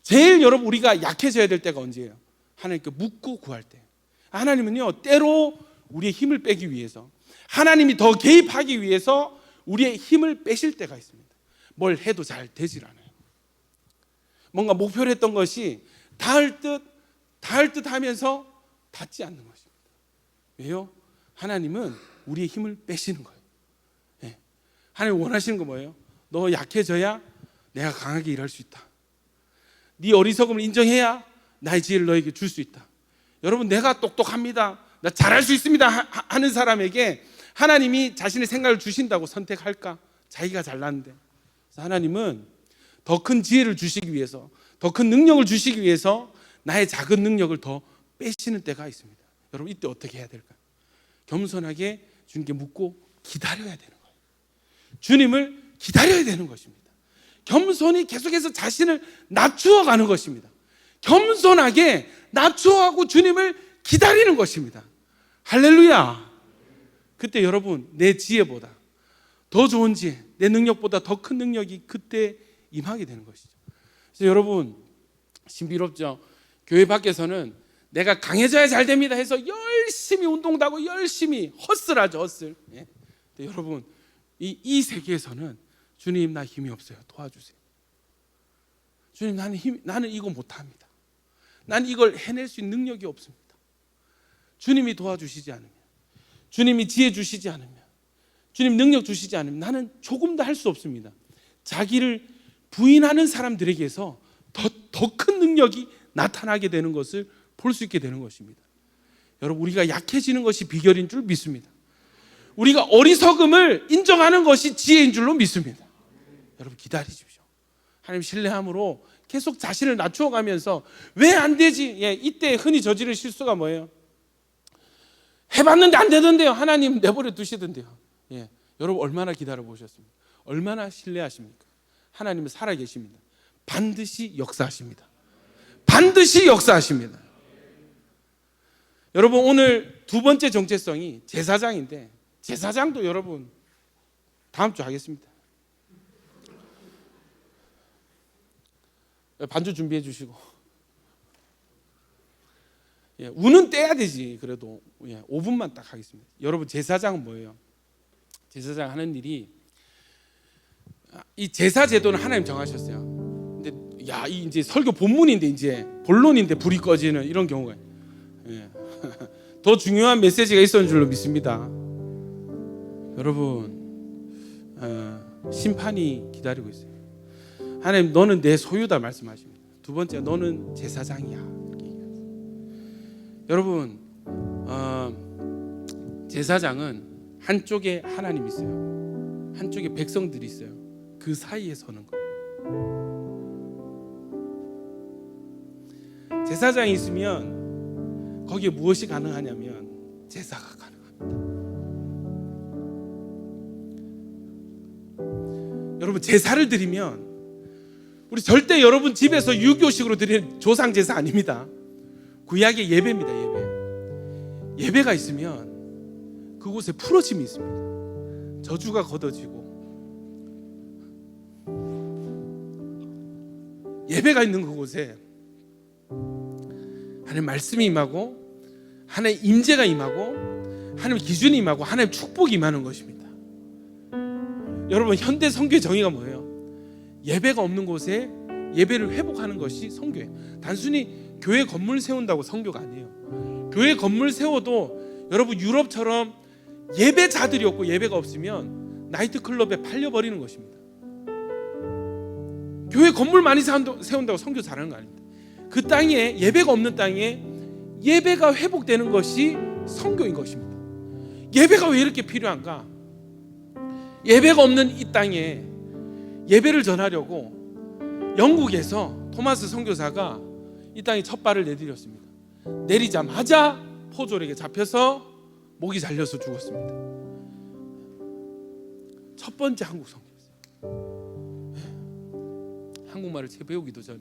Speaker 1: 제일 여러분, 우리가 약해져야 될 때가 언제예요? 하나님께 묻고 구할 때. 하나님은요, 때로 우리의 힘을 빼기 위해서, 하나님이 더 개입하기 위해서 우리의 힘을 빼실 때가 있습니다. 뭘 해도 잘 되질 않아요. 뭔가 목표를 했던 것이 닿을 듯 하면서 닿지 않는 것입니다. 왜요? 하나님은 우리의 힘을 빼시는 거예요. 하나님 원하시는 거 뭐예요? 너 약해져야 내가 강하게 일할 수 있다. 네 어리석음을 인정해야 나의 지혜를 너에게 줄 수 있다. 여러분, 내가 똑똑합니다, 나 잘할 수 있습니다 하는 사람에게 하나님이 자신의 생각을 주신다고 선택할까? 자기가 잘났는데. 하나님은 더 큰 지혜를 주시기 위해서, 더 큰 능력을 주시기 위해서 나의 작은 능력을 더 빼시는 때가 있습니다. 여러분, 이때 어떻게 해야 될까요? 겸손하게 주님께 묻고 기다려야 되는 거예요. 주님을 기다려야 되는 것입니다. 겸손히 계속해서 자신을 낮추어 가는 것입니다. 겸손하게 낮추어가고 주님을 기다리는 것입니다. 할렐루야. 그때 여러분, 내 지혜보다 더 좋은 지혜, 내 능력보다 더 큰 능력이 그때 임하게 되는 것이죠. 그래서 여러분, 신비롭죠? 교회 밖에서는 내가 강해져야 잘 됩니다 해서 열심히 운동도 하고 열심히 헛슬하죠, 헛슬. 예. 근데 여러분, 이 세계에서는 주님, 나 힘이 없어요, 도와주세요. 주님, 나는 이거 못합니다. 나는 이걸 해낼 수 있는 능력이 없습니다. 주님이 도와주시지 않으면, 주님이 지혜 주시지 않으면, 주님 능력 주시지 않으면 나는 조금 더 할 수 없습니다. 자기를 부인하는 사람들에게서 더 큰 능력이 나타나게 되는 것을 볼 수 있게 되는 것입니다. 여러분, 우리가 약해지는 것이 비결인 줄 믿습니다. 우리가 어리석음을 인정하는 것이 지혜인 줄로 믿습니다. 여러분, 기다리십시오. 하나님 신뢰함으로 계속 자신을 낮추어가면서 왜 안 되지? 예, 이때 흔히 저지른 실수가 뭐예요? 해봤는데 안 되던데요. 하나님 내버려 두시던데요. 예, 여러분 얼마나 기다려 보셨습니까? 얼마나 신뢰하십니까? 하나님은 살아계십니다. 반드시 역사하십니다. 반드시 역사하십니다. 여러분, 오늘 두 번째 정체성이 제사장인데, 제사장도 여러분 다음 주 하겠습니다. 반주 준비해 주시고. 예, 우는 떼야 되지. 그래도 5분만 딱 하겠습니다. 여러분, 제사장은 뭐예요? 제사장 하는 일이, 이 제사 제도는 하나님 정하셨어요. 근데 이제 설교 본문인데, 이제 본론인데 불이 꺼지는 이런 경우가, 예. 더 중요한 메시지가 있었는 줄로 믿습니다. 여러분, 심판이 기다리고 있어요. 하나님, 너는 내 소유다 말씀하십니다. 두 번째, 너는 제사장이야 이렇게 얘기하세요. 여러분, 제사장은 한쪽에 하나님 있어요, 한쪽에 백성들이 있어요. 그 사이에 서는 거예요. 제사장이 있으면 거기에 무엇이 가능하냐면 제사가 가능합니다. 여러분, 제사를 드리면 우리 절대 여러분 집에서 유교식으로 드리는 조상 제사 아닙니다. 구약의 예배입니다. 예배가 있으면 그곳에 풀어짐이 있습니다. 저주가 걷어지고, 예배가 있는 그곳에 하나님 말씀이 임하고, 하나님 임재가 임하고, 하나님 기준이 임하고, 하나님 축복이 임하는 것입니다. 여러분, 현대 선교의 정의가 뭐예요? 예배가 없는 곳에 예배를 회복하는 것이 선교예요. 단순히 교회 건물 세운다고 선교가 아니에요. 교회 건물 세워도 여러분, 유럽처럼 예배자들이 없고 예배가 없으면 나이트클럽에 팔려버리는 것입니다. 교회 건물 많이 세운다고 선교 잘하는 거 아닙니다. 그 땅에, 예배가 없는 땅에 예배가 회복되는 것이 선교인 것입니다. 예배가 왜 이렇게 필요한가? 예배가 없는 이 땅에 예배를 전하려고 영국에서 토마스 선교사가 이 땅에 첫 발을 내디뎠습니다. 내리자마자 포졸에게 잡혀서 목이 잘려서 죽었습니다. 첫 번째 한국 선교였어요. 한국말을 채 배우기도 전에.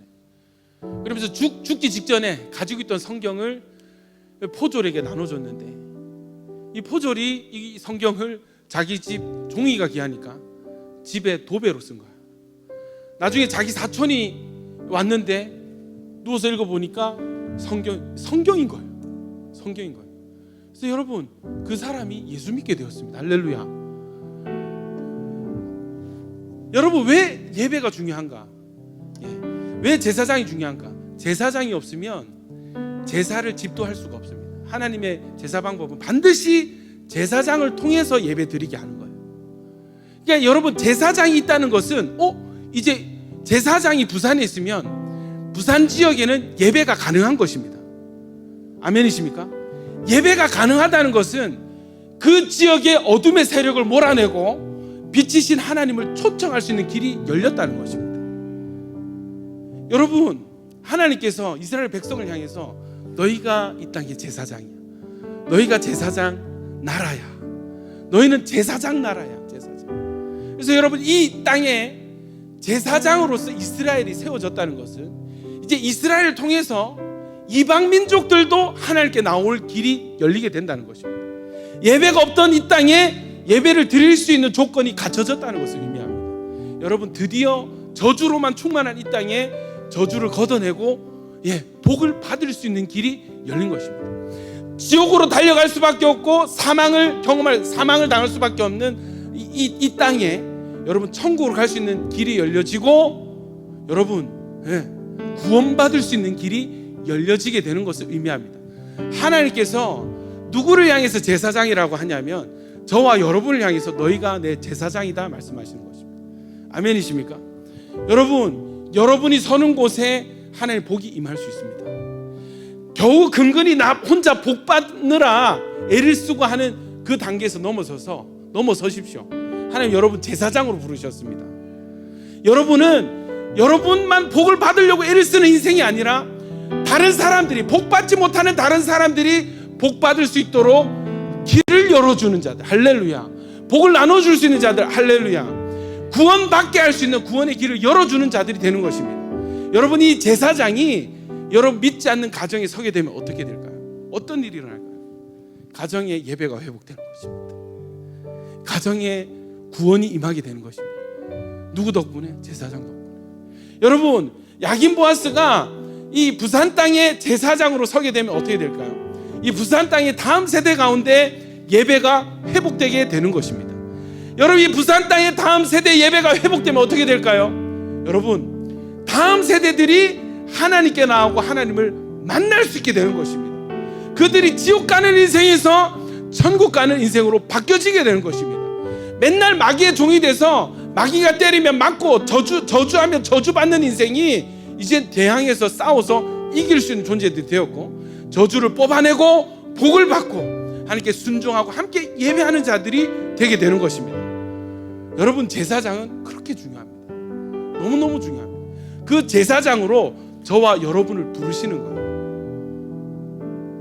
Speaker 1: 그러면서 죽기 직전에 가지고 있던 성경을 포졸에게 나눠줬는데, 이 포졸이 이 성경을 자기 집 종이가 귀하니까 집에 도배로 쓴 거야. 나중에 자기 사촌이 왔는데 누워서 읽어보니까 성경인 거예요. 성경인 거예요. 그래서 여러분, 그 사람이 예수 믿게 되었습니다. 할렐루야. 여러분, 왜 예배가 중요한가? 왜 제사장이 중요한가? 제사장이 없으면 제사를 집도할 수가 없습니다. 하나님의 제사 방법은 반드시 제사장을 통해서 예배 드리게 하는 거예요. 그러니까 여러분, 제사장이 있다는 것은 이제 제사장이 부산에 있으면 부산 지역에는 예배가 가능한 것입니다. 아멘이십니까? 예배가 가능하다는 것은 그 지역의 어둠의 세력을 몰아내고 빛이신 하나님을 초청할 수 있는 길이 열렸다는 것입니다. 여러분, 하나님께서 이스라엘 백성을 향해서 너희가 이 땅의 제사장이야. 너희가 제사장 나라야. 너희는 제사장 나라야. 제사장. 그래서 여러분, 이 땅에 제사장으로서 이스라엘이 세워졌다는 것은 이제 이스라엘을 통해서 이방 민족들도 하나님께 나올 길이 열리게 된다는 것입니다. 예배가 없던 이 땅에 예배를 드릴 수 있는 조건이 갖춰졌다는 것을 의미합니다. 여러분, 드디어 저주로만 충만한 이 땅에 저주를 걷어내고 복을 받을 수 있는 길이 열린 것입니다. 지옥으로 달려갈 수밖에 없고 사망을 당할 수밖에 없는 이 땅에 여러분 천국으로 갈 수 있는 길이 열려지고 여러분 구원받을 수 있는 길이 열려지게 되는 것을 의미합니다. 하나님께서 누구를 향해서 제사장이라고 하냐면 저와 여러분을 향해서 너희가 내 제사장이다 말씀하시는 것입니다. 아멘이십니까? 여러분이 서는 곳에 하나님의 복이 임할 수 있습니다. 겨우 근근히 나 혼자 복 받느라 애를 쓰고 하는 그 단계에서 넘어서십시오. 하나님 여러분 제사장으로 부르셨습니다. 여러분만 복을 받으려고 애를 쓰는 인생이 아니라 다른 사람들이 복 받지 못하는 다른 사람들이 복 받을 수 있도록 길을 열어주는 자들, 할렐루야. 복을 나눠줄 수 있는 자들, 할렐루야. 구원받게 할 수 있는 구원의 길을 열어주는 자들이 되는 것입니다. 여러분 이 제사장이 여러분 믿지 않는 가정에 서게 되면 어떻게 될까요? 어떤 일이 일어날까요? 가정의 예배가 회복되는 것입니다. 가정에 구원이 임하게 되는 것입니다. 누구 덕분에? 제사장 덕분에. 여러분 야긴 보아스가 이 부산 땅의 제사장으로 서게 되면 어떻게 될까요? 이 부산 땅의 다음 세대 가운데 예배가 회복되게 되는 것입니다. 여러분 이 부산 땅의 다음 세대 예배가 회복되면 어떻게 될까요? 여러분 다음 세대들이 하나님께 나오고 하나님을 만날 수 있게 되는 것입니다. 그들이 지옥 가는 인생에서 천국 가는 인생으로 바뀌어지게 되는 것입니다. 맨날 마귀의 종이 돼서 마귀가 때리면 맞고 저주하면 저주받는 인생이 이제 대항해서 싸워서 이길 수 있는 존재들이 되었고 저주를 뽑아내고 복을 받고 하나님께 순종하고 함께 예배하는 자들이 되게 되는 것입니다. 여러분 제사장은 그렇게 중요합니다. 너무너무 중요합니다. 그 제사장으로 저와 여러분을 부르시는 거예요.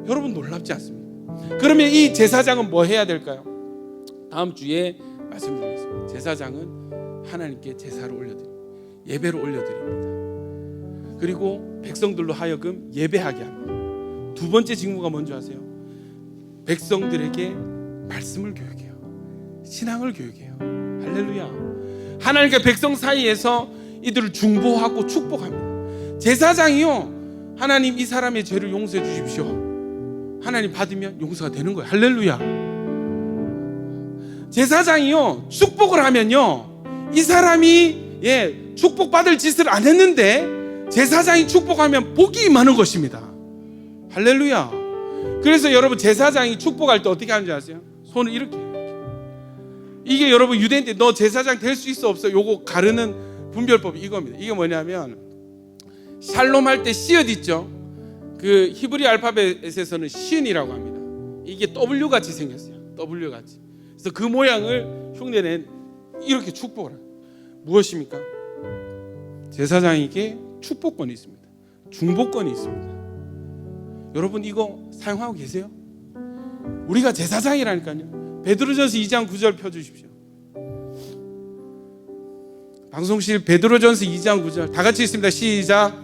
Speaker 1: 여러분 놀랍지 않습니까? 그러면 이 제사장은 뭐 해야 될까요? 다음 주에 말씀드리겠습니다. 제사장은 하나님께 제사를 올려드립니다. 예배를 올려드립니다. 그리고 백성들로 하여금 예배하게 합니다. 두 번째 직무가 뭔지 아세요? 백성들에게 말씀을 교육해요. 신앙을 교육해요. 할렐루야. 하나님과 백성 사이에서 이들을 중보하고 축복합니다. 제사장이요, 하나님 이 사람의 죄를 용서해 주십시오. 하나님 받으면 용서가 되는 거예요. 할렐루야. 제사장이요, 축복을 하면요, 이 사람이 축복받을 짓을 안 했는데 제사장이 축복하면 복이 임하는 것입니다. 할렐루야. 그래서 여러분 제사장이 축복할 때 어떻게 하는지 아세요? 손을 이렇게 해요. 이게 여러분 유대인들 너 제사장 될 수 있어 없어? 요거 가르는 분별법이 이겁니다. 이게 뭐냐면 샬롬 할 때 시읒 있죠? 그 히브리 알파벳에서는 신이라고 합니다. 이게 W 같이 생겼어요. W 같이. 그래서 그 모양을 흉내낸 이렇게 축복을 해요. 무엇입니까? 제사장에게 축복권이 있습니다. 중보권이 있습니다. 여러분 이거 사용하고 계세요? 우리가 제사장이라니까요. 베드로전서 2장 9절 펴주십시오. 방송실 베드로전서 2장 9절 다 같이 있습니다. 시작.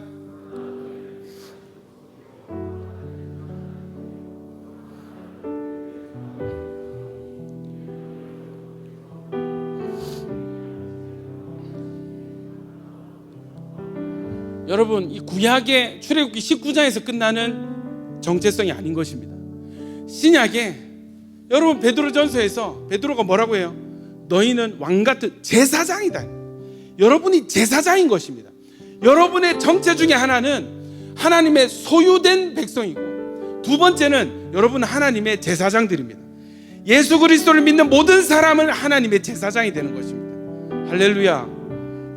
Speaker 1: 여러분 이 구약의 출애굽기 19장에서 끝나는 정체성이 아닌 것입니다. 신약에 여러분 베드로전서에서 베드로가 뭐라고 해요? 너희는 왕같은 제사장이다. 여러분이 제사장인 것입니다. 여러분의 정체 중에 하나는 하나님의 소유된 백성이고 두 번째는 여러분은 하나님의 제사장들입니다. 예수 그리스도를 믿는 모든 사람은 하나님의 제사장이 되는 것입니다. 할렐루야.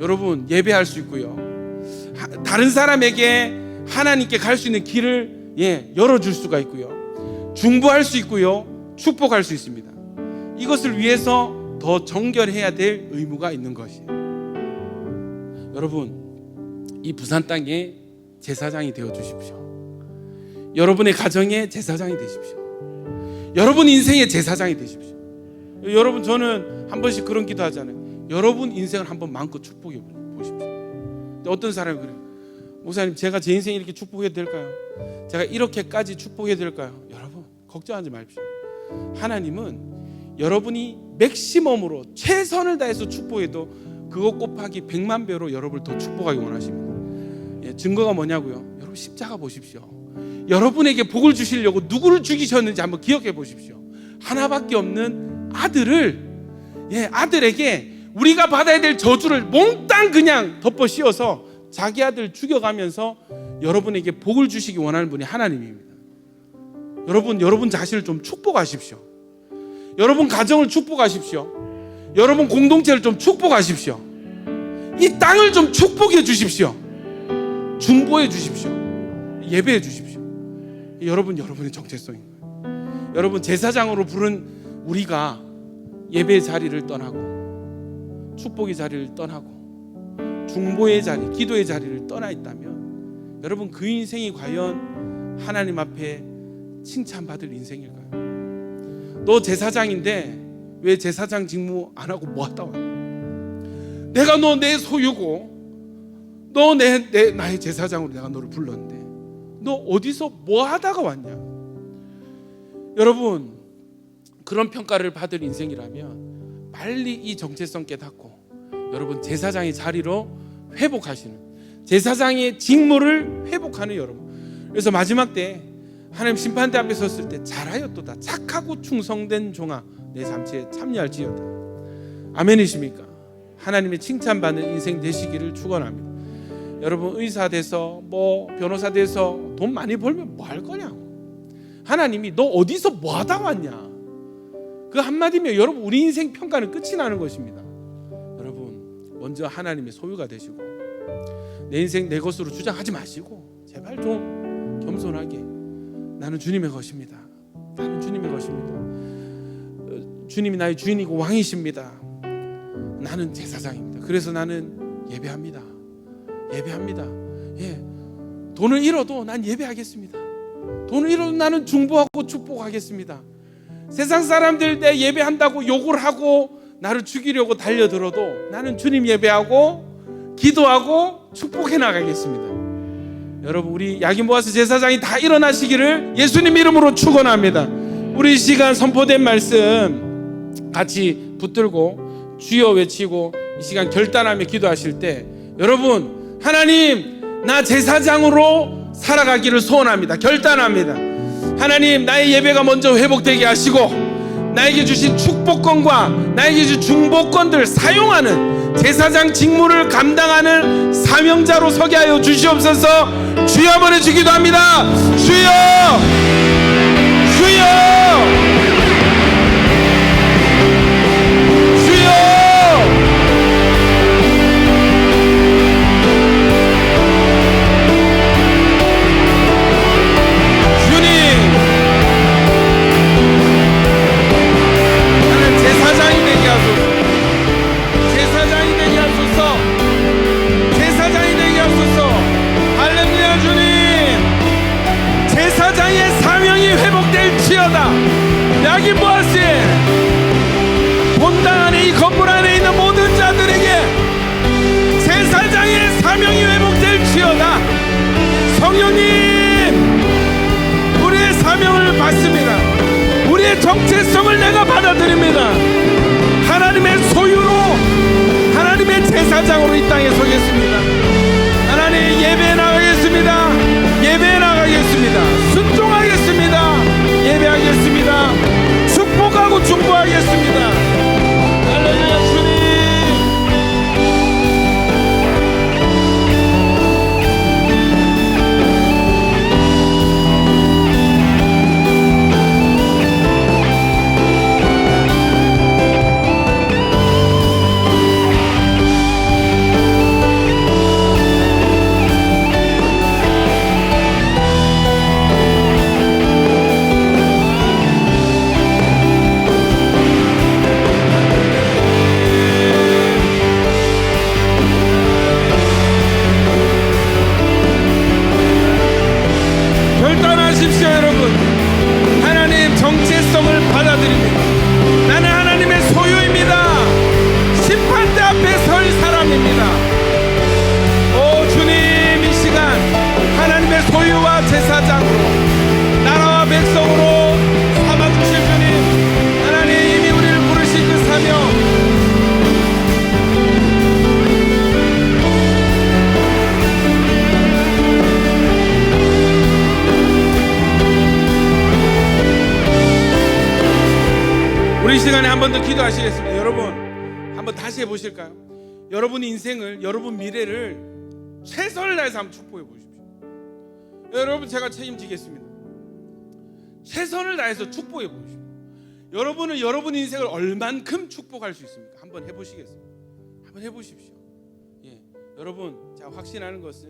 Speaker 1: 여러분 예배할 수 있고요, 다른 사람에게 하나님께 갈 수 있는 길을 열어줄 수가 있고요, 중보할 수 있고요, 축복할 수 있습니다. 이것을 위해서 더 정결해야 될 의무가 있는 것이에요. 여러분 이 부산 땅에 제사장이 되어 주십시오. 여러분의 가정의 제사장이 되십시오. 여러분 인생의 제사장이 되십시오. 여러분 저는 한 번씩 그런 기도 하잖아요. 여러분 인생을 한번 마음껏 축복해 보십시오. 어떤 사람이 그래요. 목사님 제가 제 인생 이렇게 축복해도 될까요? 제가 이렇게까지 축복해도 될까요? 여러분 걱정하지 마십시오. 하나님은 여러분이 맥시멈으로 최선을 다해서 축복해도 그거 곱하기 100만 배로 여러분을 더 축복하기 원하십니다. 증거가 뭐냐고요? 여러분 여러분 십자가 보십시오. 여러분에게 복을 주시려고 누구를 죽이셨는지 한번 기억해 보십시오. 하나밖에 없는 아들에게 우리가 받아야 될 저주를 몽땅 그냥 덮어 씌워서 자기 아들 죽여가면서 여러분에게 복을 주시기 원하는 분이 하나님입니다. 여러분 자신을 좀 축복하십시오. 여러분 가정을 축복하십시오. 여러분 공동체를 좀 축복하십시오. 이 땅을 좀 축복해 주십시오. 중보해 주십시오. 예배해 주십시오. 여러분의 정체성인 거예요. 여러분 제사장으로 부른 우리가 예배의 자리를 떠나고 축복의 자리를 떠나고 중보의 자리, 기도의 자리를 떠나 있다면 여러분 그 인생이 과연 하나님 앞에 칭찬받을 인생일까요? 너 제사장인데 왜 제사장 직무 안 하고 뭐 하다 왔냐? 내가 너 내 소유고 너 나의 제사장으로 내가 너를 불렀는데 너 어디서 뭐 하다가 왔냐? 여러분 그런 평가를 받을 인생이라면 빨리 이 정체성 깨닫고 여러분 제사장의 자리로 회복하시는, 제사장의 직무를 회복하는 여러분. 그래서 마지막 때 하나님 심판대 앞에 섰을 때 잘하였도다 착하고 충성된 종아 내 잠시에 참여할지어다. 아멘이십니까? 하나님의 칭찬받는 인생 되시기를 축원합니다. 여러분 의사 돼서 뭐 변호사 돼서 돈 많이 벌면 뭐 할 거냐고. 하나님이 너 어디서 뭐 하다 왔냐, 그 한마디면 여러분 우리 인생 평가는 끝이 나는 것입니다. 여러분 먼저 하나님의 소유가 되시고 내 인생 내 것으로 주장하지 마시고 제발 좀 겸손하게 나는 주님의 것입니다. 나는 주님의 것입니다. 주님이 나의 주인이고 왕이십니다. 나는 제사장입니다. 그래서 나는 예배합니다. 돈을 잃어도 난 예배하겠습니다. 돈을 잃어도 나는 중보하고 축복하겠습니다. 세상 사람들 내 예배한다고 욕을 하고 나를 죽이려고 달려들어도 나는 주님 예배하고 기도하고 축복해 나가겠습니다. 여러분 우리 야긴보아스 제사장이 다 일어나시기를 예수님 이름으로 축원합니다. 우리 이 시간 선포된 말씀 같이 붙들고 주여 외치고 이 시간 결단하며 기도하실 때 여러분 하나님 나 제사장으로 살아가기를 소원합니다. 결단합니다. 하나님 나의 예배가 먼저 회복되게 하시고 나에게 주신 축복권과 나에게 주신 중보권들을 사용하는 제사장 직무를 감당하는 사명자로 서게 하여 주시옵소서. 주여 한번 해주기도 합니다. 주여 제사장의 사명이 회복될지어다. 번 더 기도하시겠습니다. 여러분 한번 다시 해보실까요? 여러분 인생을, 여러분 미래를 최선을 다해서 한번 축복해 보십시오. 여러분 제가 책임지겠습니다. 최선을 다해서 축복해 보십시오. 여러분은 여러분 인생을 얼만큼 축복할 수 있습니까? 한번 해보시겠습니다. 한번 해보십시오. 예, 여러분 제가 확신하는 것은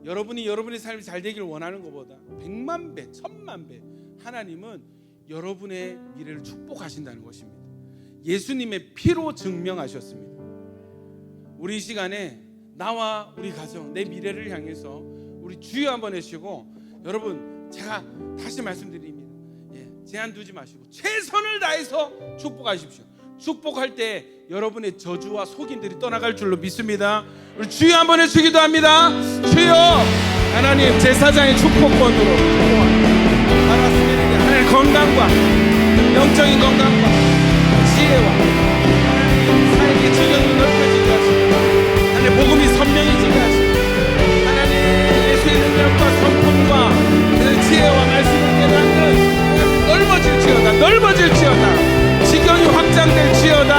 Speaker 1: 여러분이 여러분의 삶이 잘 되기를 원하는 것보다 100만 배, 1000만 배 하나님은 여러분의 미래를 축복하신다는 것입니다. 예수님의 피로 증명하셨습니다. 우리 이 시간에 나와 우리 가정, 내 미래를 향해서 우리 주여 한번 해주시고, 여러분 제가 다시 말씀드립니다. 예, 제한 두지 마시고 최선을 다해서 축복하십시오. 축복할 때 여러분의 저주와 속임들이 떠나갈 줄로 믿습니다. 우리 주여 한번 해주기도 합니다. 주여, 하나님 제사장의 축복권으로 알았습니다. 하나님 건강과 영적인 건강과 지혜와 하나님 삶의 지경이 넓혀지게 하시고, 하나님 복음이 선명해지게 하시고, 하나님 예수의 능력과 성품과 그 지혜와 말씀을 깨닫는 넓어질지어다, 넓어질지어다. 지경이 확장될지어다.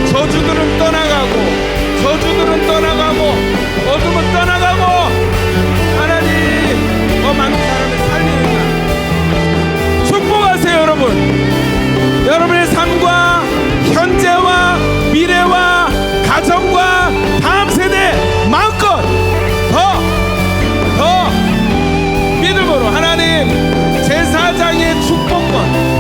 Speaker 1: 저주들은 떠나가고, 저주들은 떠나가고, 어둠은 떠나가고, 하나님 더 많은 사람을 살리는 날 축복하세요. 여러분, 여러분의 삶과 현재와 미래와 가정과 다음 세대 마음껏 더 믿음으로 하나님 제사장의 축복권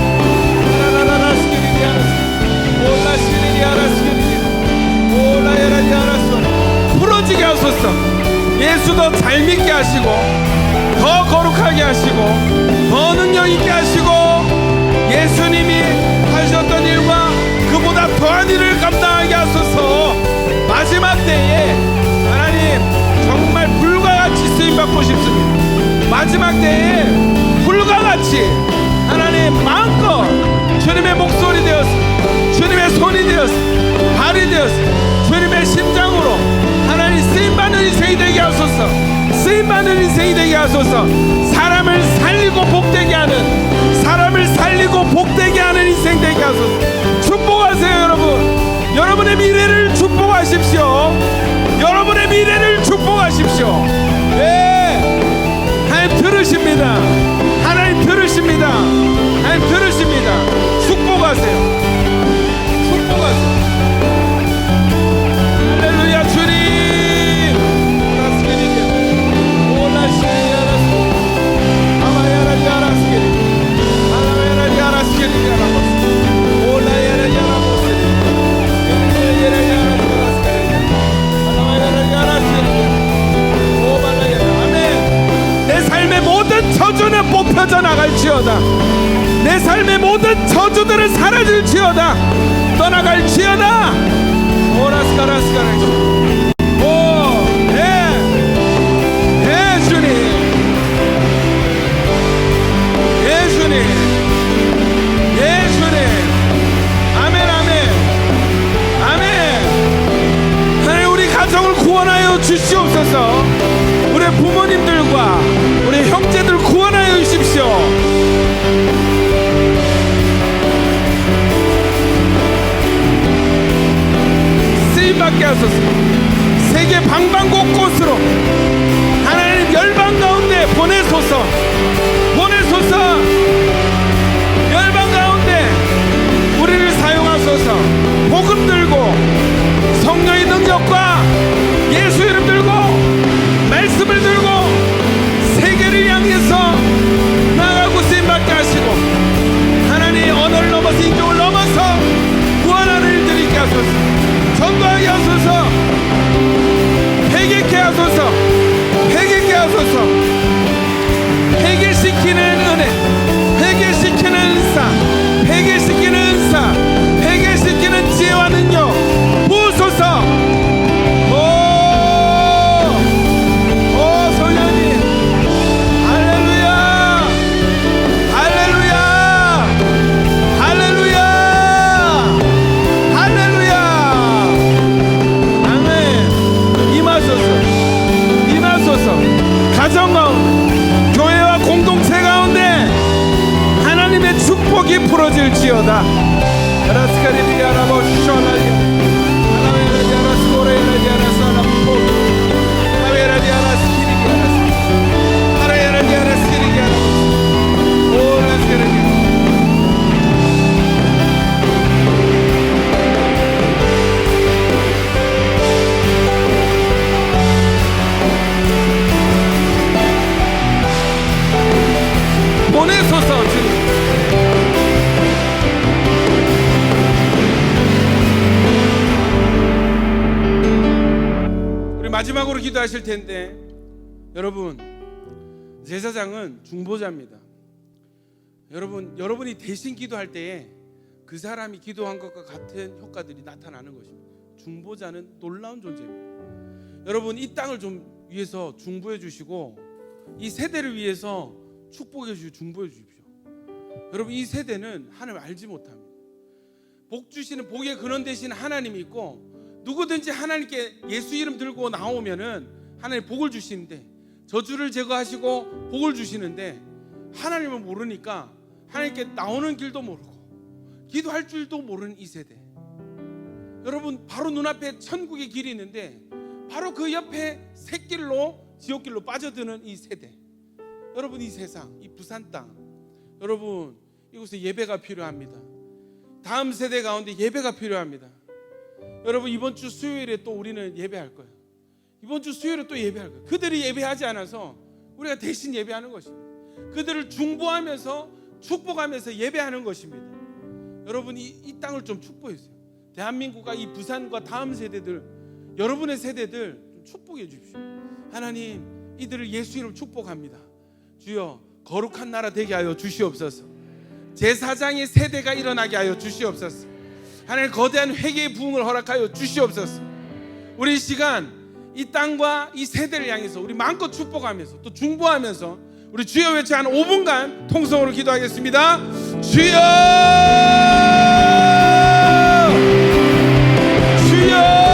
Speaker 1: 풀어지게 하소서. 예수도 잘 믿게 하시고, 더 거룩하게 하시고, 더 능력 있게 하시고, 예수님이 하셨던 일과 그보다 더한 일을 감당하게 하소서. 마지막 때에 하나님 정말 불과 같이 쓰임받고 싶습니다. 마지막 때에 불과 같이 하나님 마음껏 주님의 목소리 되어서, 주님의 손이 되어서, 발이 되어서, 주님의 심장으로 하나님 쓰임받는 인생이 되게 하소서. 쓰임받는 인생이 되게 하소서. 사람을 살리고 복되게 하는, 사람을 살리고 복되게 하는 인생 되게 하소서. 축복하세요. 여러분, 여러분의 미래를 축복하십시오. 여러분의 미래를 축복하십시오. 네, 하나님 들으십니다. 하나님 들으십니다. 하나님 들으십니다. 축복하세요. 축복하세요. 할렐루야. 주님 내 삶의 모든 저주는 뽑혀져 나갈지어다. 내 삶의 모든 저주들은 사라질지어다. 떠나갈지어다. 오라스카라스카라. 구원하여 주시옵소서. 우리 부모님들과 우리 형제들 구원하여 주십시오. 쓰임받게 하소서. 세계 방방곳곳으로 하나님 열방 가운데 보내소서. 보내소서. 열방 가운데 우리를 사용하소서. 복음 들고 성령의 능력과 예수 이름 들고 말씀을 들고 세계를 향해서 나가고 쓰임받게 하시고, 하나님 언어를 넘어서 인종을 넘어서 구원하는 일들이 있게 하소서. 전도하게 하소서. 회개케 하소서. 회개케 하소서. 회개시키는 은혜, 회개시키는 은사, 회개시키는 은사, 회개시키는 지혜와 능력 부으소서. 가정 가운데 마지막으로 기도하실 텐데, 여러분, 제사장은 중보자입니다. 여러분이 대신 기도할 때에 그 사람이 기도한 것과 같은 효과들이 나타나는 것입니다. 중보자는 놀라운 존재입니다. 여러분, 이 땅을 좀 위해서 중보해 주시고 이 세대를 위해서 축복해 주시고 중보해 주십시오. 여러분, 이 세대는 하나님을 알지 못합니다. 복 주시는 복의 근원 되시는 하나님이 있고, 누구든지 하나님께 예수 이름 들고 나오면은 하나님 복을 주시는데, 저주를 제거하시고 복을 주시는데, 하나님을 모르니까 하나님께 나오는 길도 모르고 기도할 줄도 모르는 이 세대. 여러분, 바로 눈앞에 천국의 길이 있는데 바로 그 옆에 샛길로 지옥길로 빠져드는 이 세대. 여러분, 이 세상, 이 부산 땅, 여러분, 이곳에 예배가 필요합니다. 다음 세대 가운데 예배가 필요합니다. 여러분, 이번 주 수요일에 또 우리는 예배할 거예요. 이번 주 수요일에 또 예배할 거예요. 그들이 예배하지 않아서 우리가 대신 예배하는 것입니다. 그들을 중보하면서 축복하면서 예배하는 것입니다. 여러분, 이 땅을 좀 축복해 주세요. 대한민국과 이 부산과 다음 세대들, 여러분의 세대들 좀 축복해 주십시오. 하나님, 이들을 예수 이름으로 축복합니다. 주여, 거룩한 나라 되게 하여 주시옵소서. 제사장의 세대가 일어나게 하여 주시옵소서. 하나님, 거대한 회개의 부흥을 허락하여 주시옵소서. 우리 이 시간 이 땅과 이 세대를 향해서 우리 마음껏 축복하면서 또 중보하면서 우리 주여 외쳐 한 5분간 통성으로 기도하겠습니다. 주여, 주여,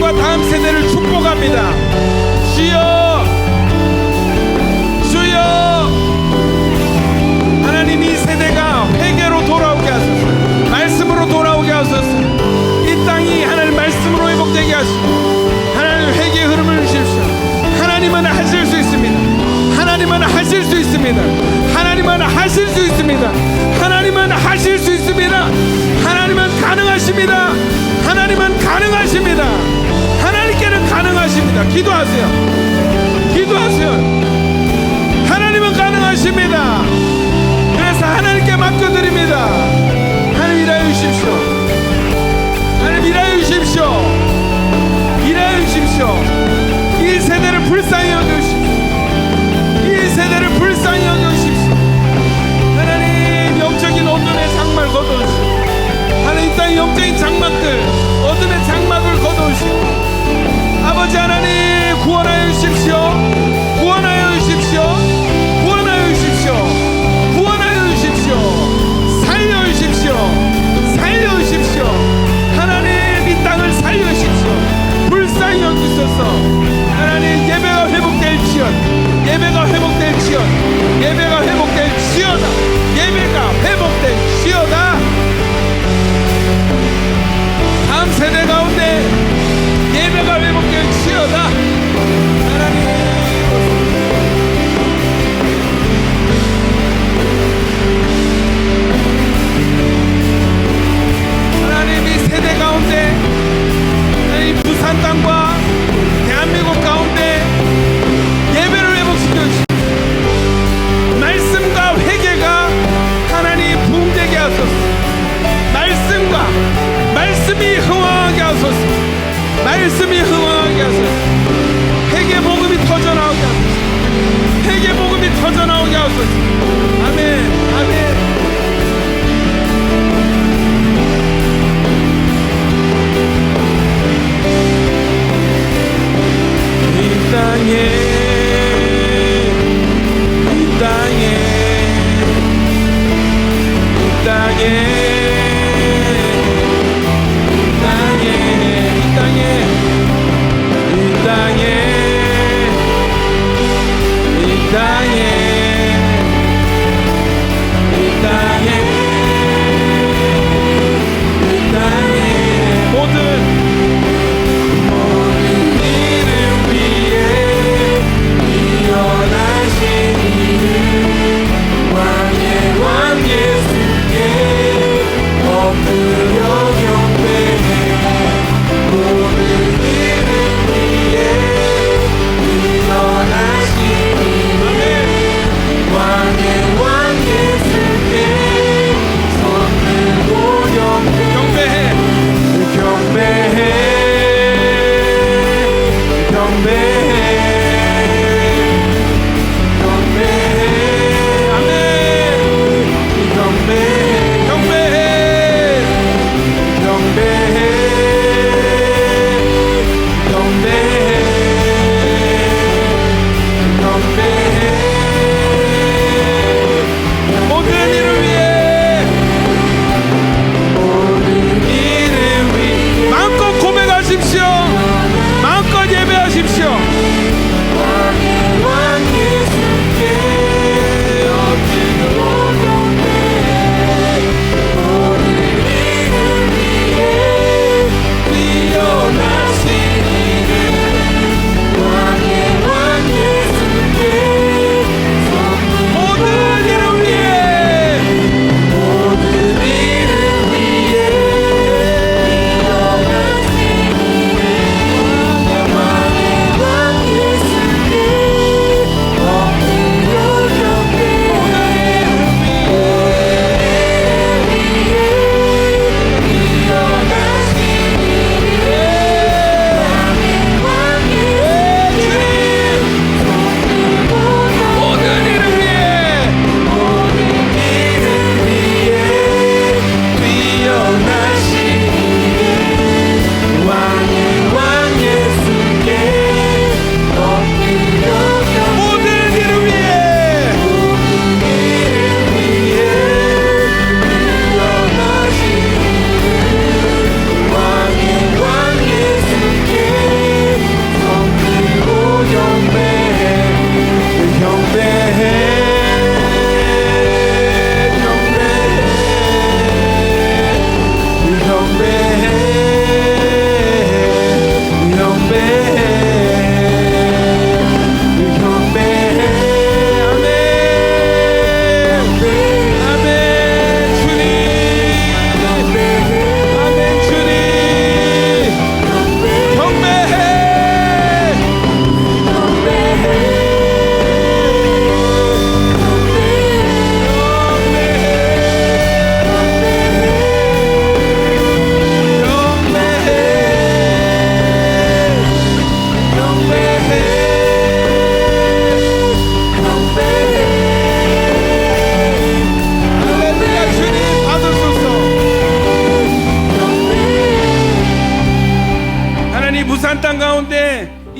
Speaker 1: 다음 세대를 축복합니다. 주여, 주여, 하나님, 이 세대가 회개로 돌아오게 하소서. 말씀으로 돌아오게 하소서. 이 땅이 하나님 말씀으로 회복되게 하시고 하나님 회개의 흐름을 주십시오. 하나님은 하실 수 있습니다. 하나님은 하실 수 있습니다. 하나님은 하실 수 있습니다. 하나님은 하실 수 있습니다. 하나님은 가능하십니다. 하나님은 가능하십니다. 하나님께는 가능하십니다. 기도하세요. 기도하세요. 하나님은 가능하십니다. 그래서 하나님께 맡겨드립니다. 하나님, 일하여 주십시오. 하나님, 일하여 주십시오. 일하여 주십시오. 이 세대를 불쌍히 여겨주십시오. 이 세대를 불쌍히 여겨주십시오. 하나님, 영적인 어둠의 장막을 걷어주십시오. 하나님, 이 땅의 영적인 장막들, 어둠의 장막을 걷어주시고 아버지 하나님, 구원하여 주십시오. 구원하여 주십시오. 구원하여 주십시오. 구원하여 주십시오. 살려 주십시오. 살려 주십시오. 하나님, 이 땅을 살려 주십시오. 불쌍히 여기소서. 하나님, 예배가 회복될지어다. 예배가 회복될지어다. 예배가 회복될지어다. 예배가 회복될지어다.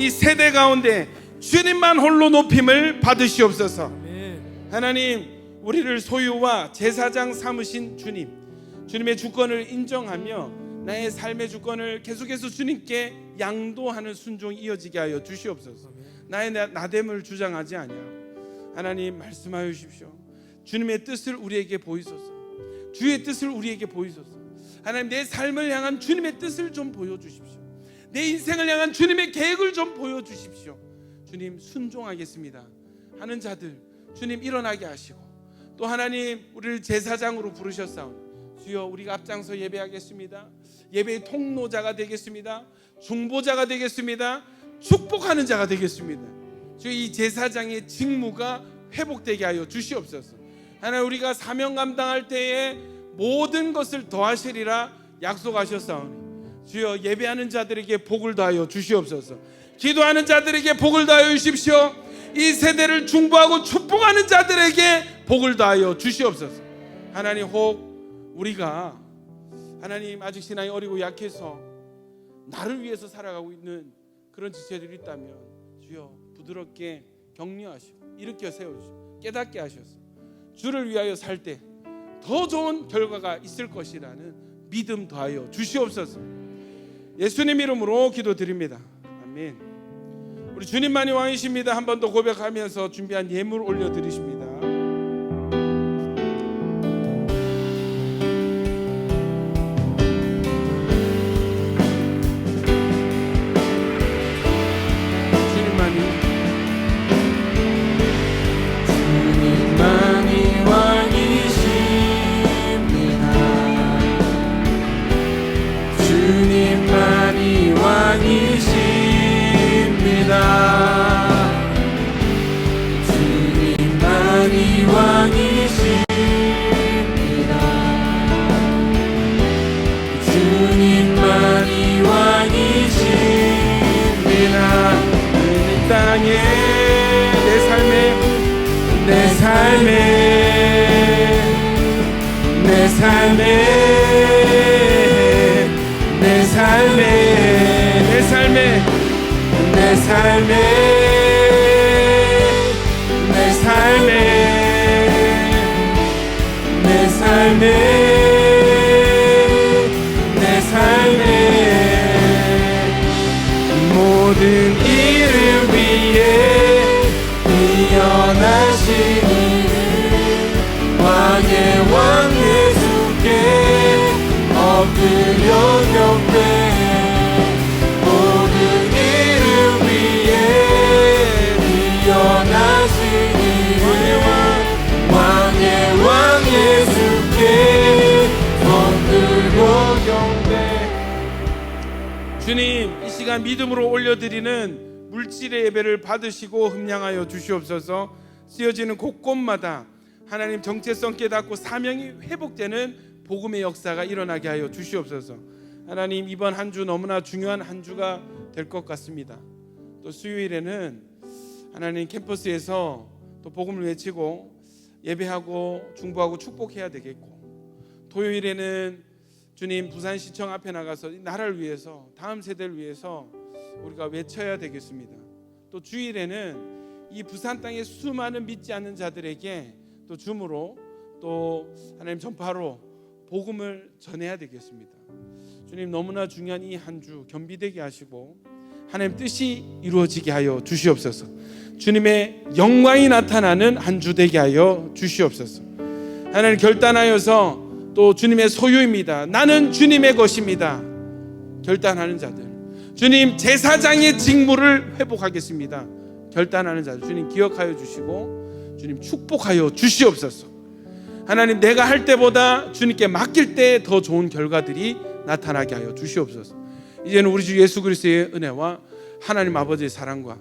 Speaker 1: 이 세대 가운데 주님만 홀로 높임을 받으시옵소서. 하나님, 우리를 소유와 제사장 삼으신 주님, 주님의 주권을 인정하며 나의 삶의 주권을 계속해서 주님께 양도하는 순종이 이어지게 하여 주시옵소서. 나의 나됨을 주장하지 아니하고 하나님 말씀하여 주십시오. 주님의 뜻을 우리에게 보이소서. 주의 뜻을 우리에게 보이소서. 하나님, 내 삶을 향한 주님의 뜻을 좀 보여주십시오. 내 인생을 향한 주님의 계획을 좀 보여주십시오. 주님, 순종하겠습니다 하는 자들 주님 일어나게 하시고, 또 하나님, 우리를 제사장으로 부르셨사오니 주여, 우리가 앞장서 예배하겠습니다. 예배의 통로자가 되겠습니다. 중보자가 되겠습니다. 축복하는 자가 되겠습니다. 주여, 이 제사장의 직무가 회복되게 하여 주시옵소서. 하나님, 우리가 사명 감당할 때에 모든 것을 더하시리라 약속하셨사오니 주여, 예배하는 자들에게 복을 더하여 주시옵소서. 기도하는 자들에게 복을 더하여 주십시오. 이 세대를 중보하고 축복하는 자들에게 복을 더하여 주시옵소서. 하나님, 혹 우리가 하나님 아직 신앙이 어리고 약해서 나를 위해서 살아가고 있는 그런 지체들이 있다면 주여, 부드럽게 격려하시고 일으켜 세워주시고 깨닫게 하셔서 주를 위하여 살 때 더 좋은 결과가 있을 것이라는 믿음 더하여 주시옵소서. 예수님 이름으로 기도드립니다. 아멘. 우리 주님만이 왕이십니다. 한 번 더 고백하면서 준비한 예물 올려드리십니다.
Speaker 2: 주님만이 왕이십니다. 주님만이 왕이십니다. 주님만이 왕이십니다.
Speaker 1: 이 땅에 내 삶에
Speaker 2: 모든 일을 위해 뛰어나신 왕의 왕 예수께 엎드려 경배해. 모든 일을 위해 뛰어나시니 왕의 왕 예수께 엎드려 경배해.
Speaker 1: 주님, 이 시간 믿음으로 올려드리는 물질의 예배를 받으시고 흠량하여 주시옵소서. 쓰여지는 곳곳마다 하나님 정체성 깨닫고 사명이 회복되는 복음의 역사가 일어나게 하여 주시옵소서. 하나님, 이번 한 주 너무나 중요한 한 주가 될 것 같습니다. 또 수요일에는 하나님 캠퍼스에서 또 복음을 외치고 예배하고 중보하고 축복해야 되겠고, 토요일에는 주님 부산시청 앞에 나가서 이 나라를 위해서, 다음 세대를 위해서 우리가 외쳐야 되겠습니다. 또 주일에는 이 부산 땅의 수많은 믿지 않는 자들에게 또 줌으로 또 하나님 전파로 복음을 전해야 되겠습니다. 주님, 너무나 중요한 이 한 주 겸비되게 하시고 하나님 뜻이 이루어지게 하여 주시옵소서. 주님의 영광이 나타나는 한 주 되게 하여 주시옵소서. 하나님, 결단하여서 또 주님의 소유입니다, 나는 주님의 것입니다 결단하는 자들, 주님 제사장의 직무를 회복하겠습니다 결단하는 자들 주님 기억하여 주시고 주님 축복하여 주시옵소서. 하나님, 내가 할 때보다 주님께 맡길 때 더 좋은 결과들이 나타나게 하여 주시옵소서. 이제는 우리 주 예수 그리스도의 은혜와 하나님 아버지의 사랑과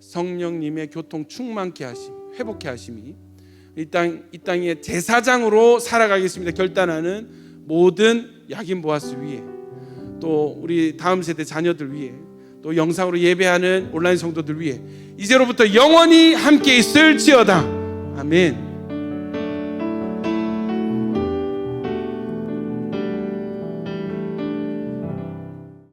Speaker 1: 성령님의 교통 충만케 하심, 회복케 하심이 이 땅의 제사장으로 살아가겠습니다 결단하는 모든 야긴 보아스 위에, 또 우리 다음 세대 자녀들 위에, 또 영상으로 예배하는 온라인 성도들 위에 이제로부터 영원히 함께 있을지어다. 아멘.